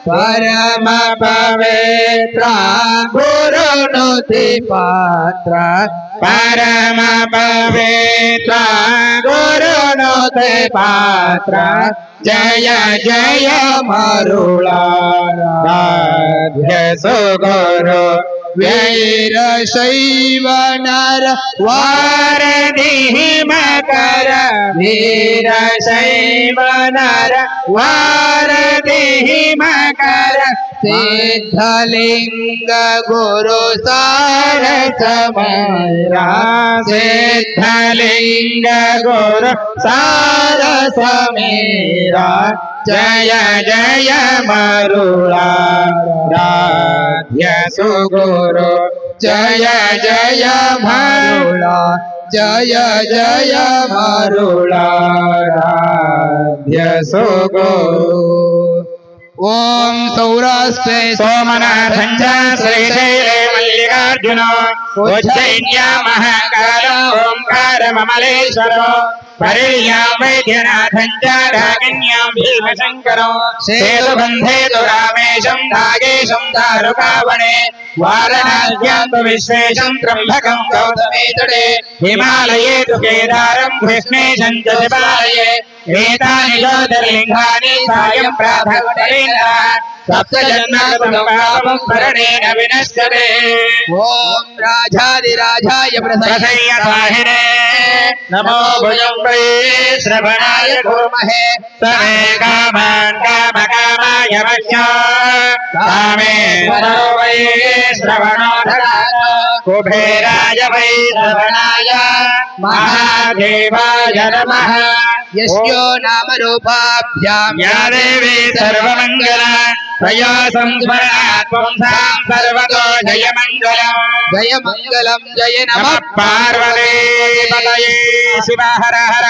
परम पवित्र गुरुनुति पात्र परम पवित्र गुरुनुति पात्र जय जय मरुळाराध्य सुगुरु वीरशैव नर वारधिहि मकर वीरशैव नर वारधिहि मकर सिद्धलिंग गुरु सारस मेरा सिद्धलिंग गुरु सारस मेरा जय जय मरुळाराध्य सुगुरु जय जय मरुळा जय जय मरुळाराध्य सुगुरु ओम सौराष्ट्रे सोमनाथं च श्रीशैले मल्लिकार्जुन उज्जैन्या महाकाल ओंकारममलेश्वरो परिल्यां वैद्यनाथं च रागिण्यां भीमशङ्करो सेतुबन्धे तु रामेशं नागेशं दारुकावणे वारणास्यां तु विश्वेशं त्र्यम्बकं गौतमे तटे हिमालये तु केदारं कृष्णेशं च शिवालये एतानि ज्योतिर्लिङ्गानि सायं प्रातःकालेन सप्तजन्मपापं स्मरणेन विनश्यते ओम राजाधिराजाय प्रसय्यवाहिने नमो भुजं वै श्रवणाय कुर्महे समे कामान् कामकामाय वश्य कामेश्वरो वै श्रवणो ददातु कुबेराय वै श्रवणाय महादेवाय नमः यस्यो नाम रूपाभ्यां या देवी सर्वमङ्गला तया संस्मरणात् पुंसां सर्वतो जयमङ्गलम् जयमङ्गलं जय नमः पार्वतीपतये शिव हर हर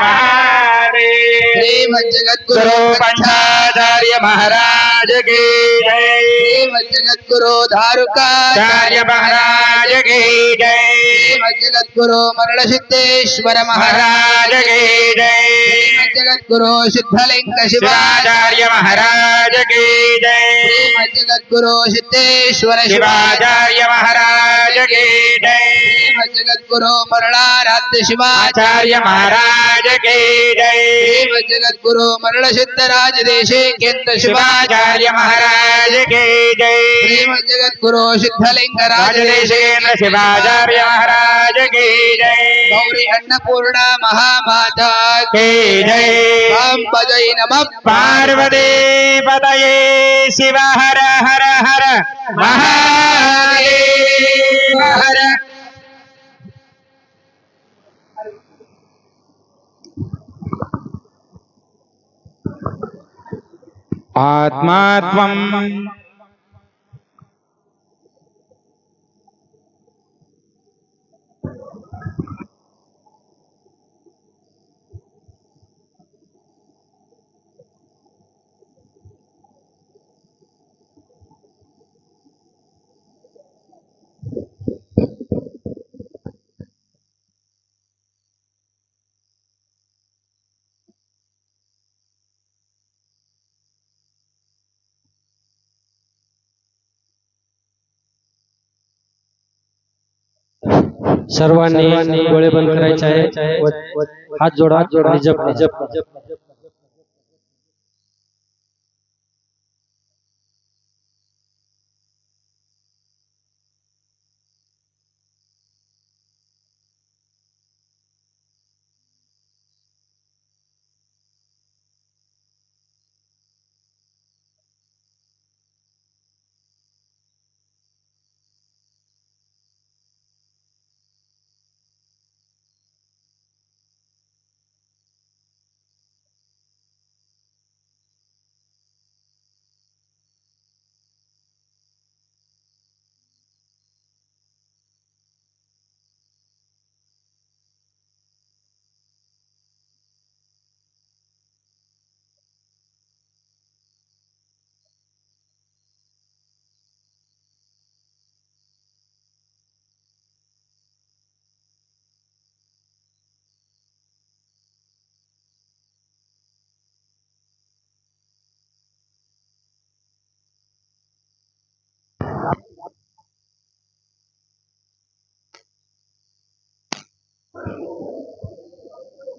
महादेव श्रीमज्जगद्गुरु पंचाचार्य महाराज की जय श्रीमज्जगद्गुरु धारुकाचार्य महाराज की जय श्रीमज्जगद्गुरु मरणसिद्धेश्वर महाराज की जय श्रीमज्जगद्गुरु सिद्धलिंग शिवाचार्य महाराज की जय श्रीमज्जगद्गुरु सिद्धेश्वर शिवाचार्य महाराज की जय श्रीमज्जगद्गुरु मरणाराध्य शिवाचार्य महाराज की जय श्रीमज्जगद्गुरु मरणसिद्धराज देशिकेन्द्र शिवाचार्य महाराज की जय श्रीमज्जगद्गुरु सिद्धलिंग राज देशिकेन्द्र शिवाचार्य महाराज की जय गौरी अन्नपूर्णा महामाता की जय अंबजै नमः पार्वती पतये शिव हर हर हर महादेव हर आत्मा त्वम् सर्वांनी डोळे बंद करायचे आहे हात जोडा आणि जप जप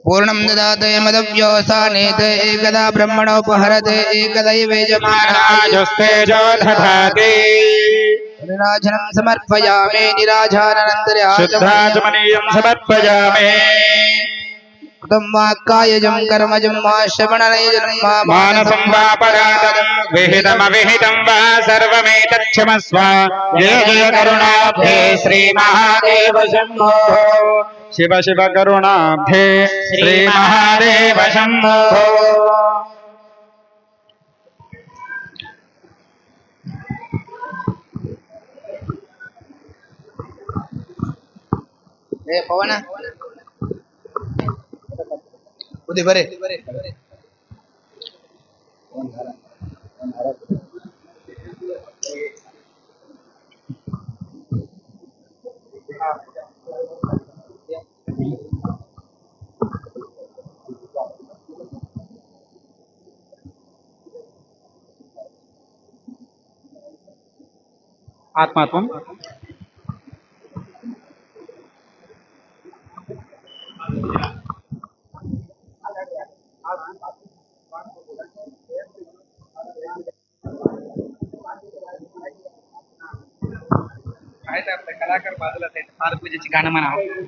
पूर्णं ददाते मदव्योसानेते एकदा ब्रह्मणोपहरते एकदैवे नाजुस्ते जो दधाति निराजनं समर्पयामि निराजनानन्तर्याचमनीयं शुद्धाचमनीयं समर्पयामि कृतं वाक्कायजं कर्मजं वा श्रवणनयजनं वा मानसं वा परादं विहितमविहितं वा सर्वमेतत्क्षमस्व जय जय करुणाब्धे श्रीमहादेव शम्भो शिव शिव करुणाब्धे श्रीमहादेव शम्भो ए पवन उदय बरे आत्मात्मम् काय ते आपले कलाकार बाजूला आहेत फार पूजेची गाणं म्हणावं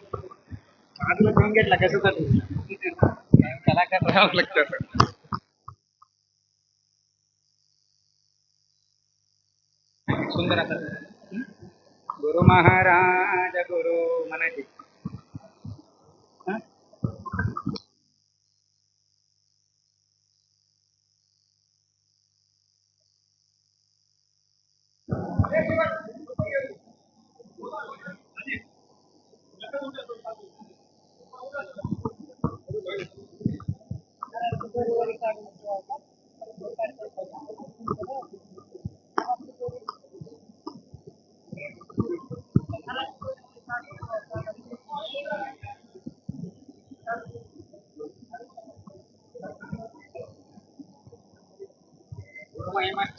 बाजूला घेऊन घेतला कसं तर कलाकार राहावं लागतं सुंदर आता गुरु महाराज गुरु म्हणायचे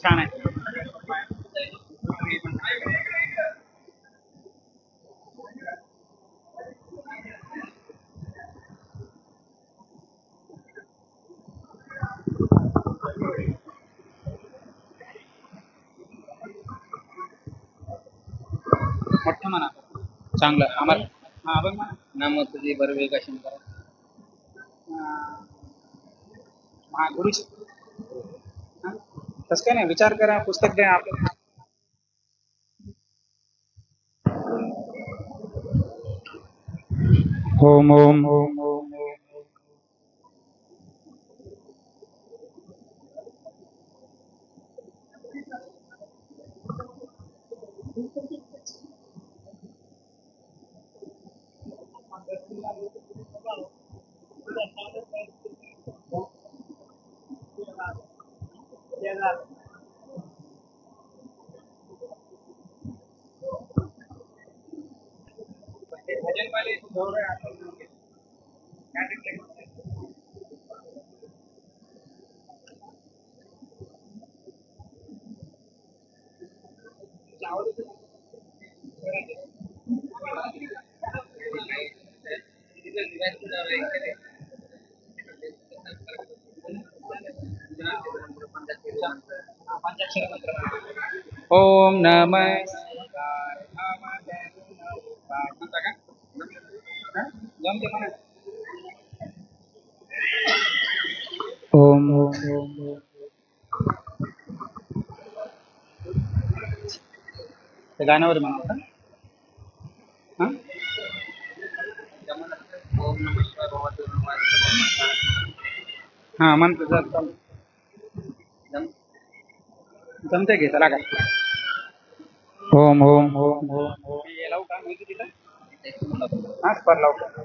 छान आहे मोठं म्हणा चांगलं आम्हाला हा बघ नाम तुझे बरोबर का शंकर गुरुजी तसं काय नाही विचार करा पुस्तक द्या आपलं ओम ओम ओम नमः ओम गाण्यावर म्हणा हा म्हणतो जमते घे चला काय ओम ओम ओम ओम लावू का माहिती तिथं हा स्पर लावू का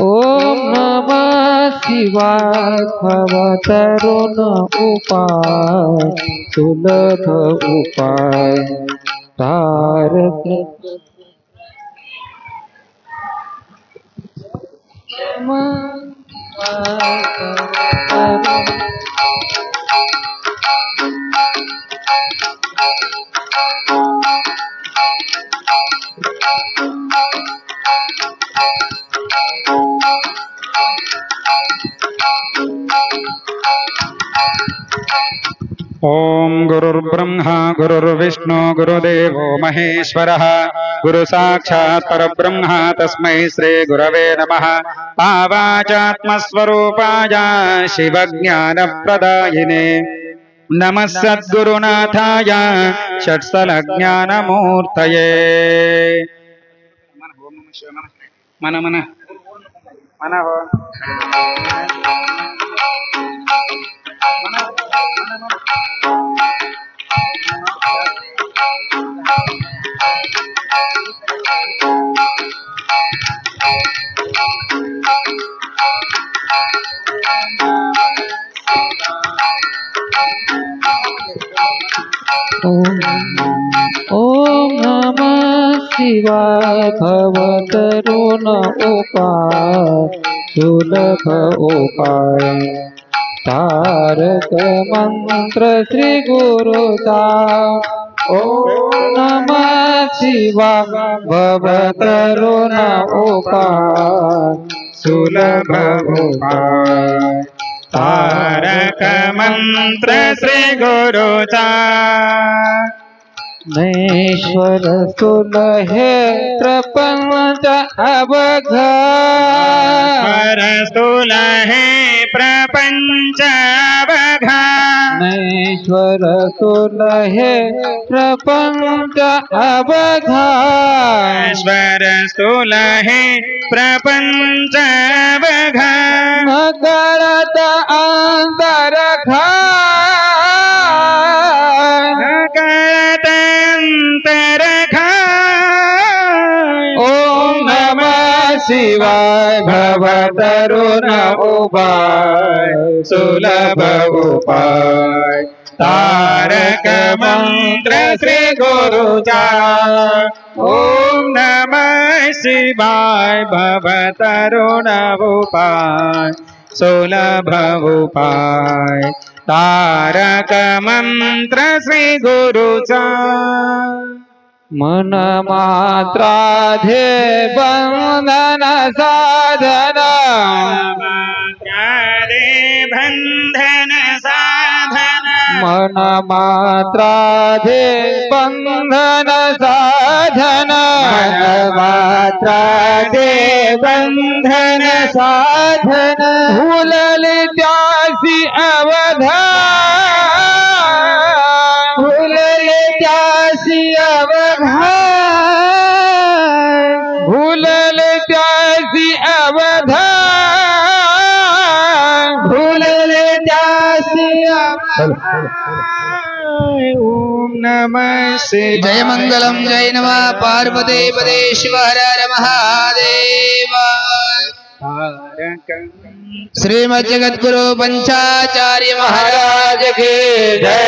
ओम नमः शिवाय भव तरुण उपाय सुलभ उपाय तारक ओम गुरुर्ब्रह्मा गुरुर्विष्णु गुरुदेवो महेश्वरः गुरु साक्षात् परब्रह्म तस्मै श्री गुरवे नमः आवाचात्मस्वरूपाय शिवज्ञानप्रदायिने नमः सद्गुरुनाथाय षट्स्थलज्ञानमूर्तये मन मन मन हो ओम नमः शिवाय भव तरुण उपाय सुलभ उपाय तारक मंत्र श्री गुरुदा ओम नमः शिवाय भव तरुण उपाय सुलभ उपाय तारक मंत्र श्री गुरुचा नैश्वर सुलहे प्रपंच अवघा स्थूल है प्रपंच अवघा नैश्वर सुलहे प्रपंच अवघा ईश्वर स्थूल है प्रपंच अवघा नकरत अंतर ओम नमः शिवाय भव तरुण उपाय सुलभ उपाय तारक मंत्र श्री गुरुचा ओम नमः शिवाय भव तरुण उपाय सुलभ उपाय तारक मंत्र श्री गुरुचा मन मात्राधे बंधन साधन मात्रादे बंधन साधन मन मात्राधे बंधन साधन मात्रादे बंधन साधन भूलल त्यासी अवधान भूलल त्यासी अवधान भूलल त्यासी अवधान भूलल त्यासी अवधान। ओम नमः शिवाय। जय मंगलम जय नमः पार्वती पदे शिव हर हर महादेव। श्रीमद जगद्गुरु पंचाचार्य महाराज के जय।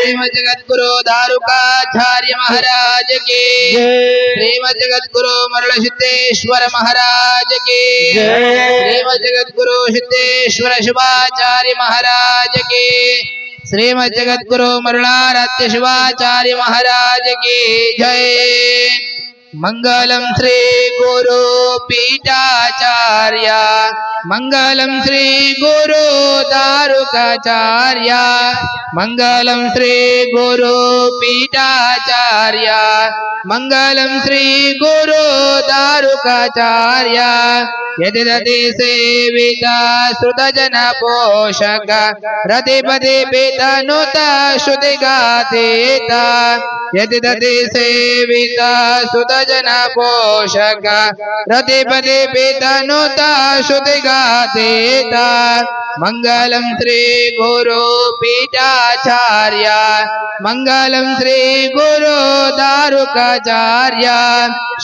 श्रीमद जगद्गुरु दारुकाचार्य महाराज के जय। श्रीमद जगद्गुरु मरल सिद्धेश्वर महाराज के जय। श्रीमद जगद्गुरु सिद्धेश्वर शिवाचार्य महाराज के। श्रीमद जगद्गुरु मरुलाराध्य शिवाचार्य महाराज की जय। मंगलम श्री गुरु पीठाचार्य मंगलम श्री गुरु दारुकाचार्य मंगलम श्री गुरु पीठाचार्य मंगलम श्री गुरु दारुकाचार्य यदिदति सेविता श्रुतजन पोषक रतिपति पितनुत श्रुति गाथिता यदिदति सेविता श्रुतजन पोषक रतिपति पितनुत श्रुति गाथिता मंगलम श्री गुरु पीठाचार्य मंगलम श्री गुरु दारुकाचार्य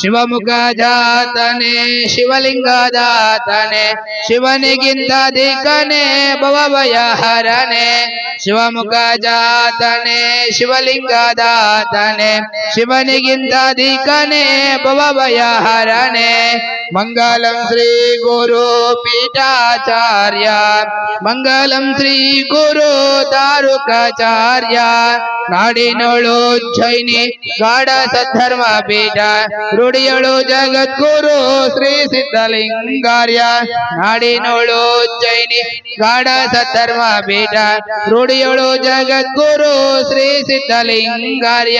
शिवमुख जातने शिवलिंग दातने शिवनिगिंतादिकने भवभयहरणे शिवमुख जातने शिवलिंग दातने शिवनिगिंतादिकने भवभयहरणे मंगलम श्री गुरु पीठाचार्य मंगलम श्री गुरु दारुकाचार्य नाडिनोळु जैनी गाಢ सद्धर्म पीठ रूಢಿಯಳು जगद्गुरु श्री सिद्धलिंगार्य नाडिनोळु जैनी गाಢ सद्धर्म पीठ रूಢಿಯಳು जगद्गुरु श्री सिद्धलिंगार्य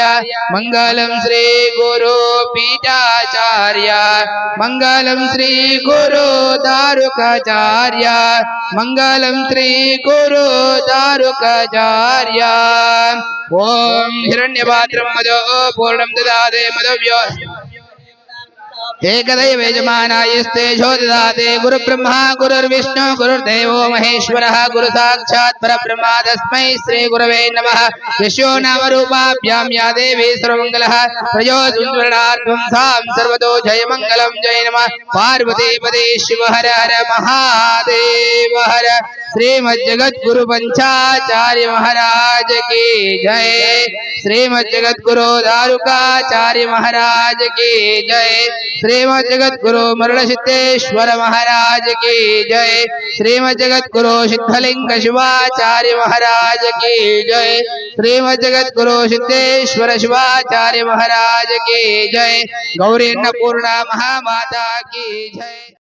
मंगलम श्री गुरु पीठाचार्य मंगलम श्री गुरु दारुकाचार्य मंगलम श्री गुरु दारुकाचार्य ओम हिरण्यपात्रं मदो पूर्णं ददाते मदव्यो एकदैव यजमानायस्ते ददाते गुरुब्रह्मा गुरुर्विष्णु गुरुर्देवो महेश्वरः गुरु साक्षात् परब्रह्म तस्मै श्री गुरवे नमः। यस्यो नाम रूपाभ्यां या देवी सर्वमङ्गलः प्रयोजनवर्णार्थं सां सर्वतो जय मंगलम जय नमः पार्वती पदे शिव हर हर महादेव हर। श्रीमद जगद्गुरु पंचाचार्य महाराज की जय। श्रीमद जगद्गुरु दारुकाचार्य महाराज की जय। श्रीमद जगद्गुरु मरुल सिद्धेश्वर महाराज की जय। श्रीमद जगद्गुरु सिद्धलिंग शिवाचार्य महाराज की जय। श्रीमद जगद्गुरु सिद्धेश्वर शिवाचार्य महाराज की जय। गौरी अन्नपूर्णा महामाता की जय।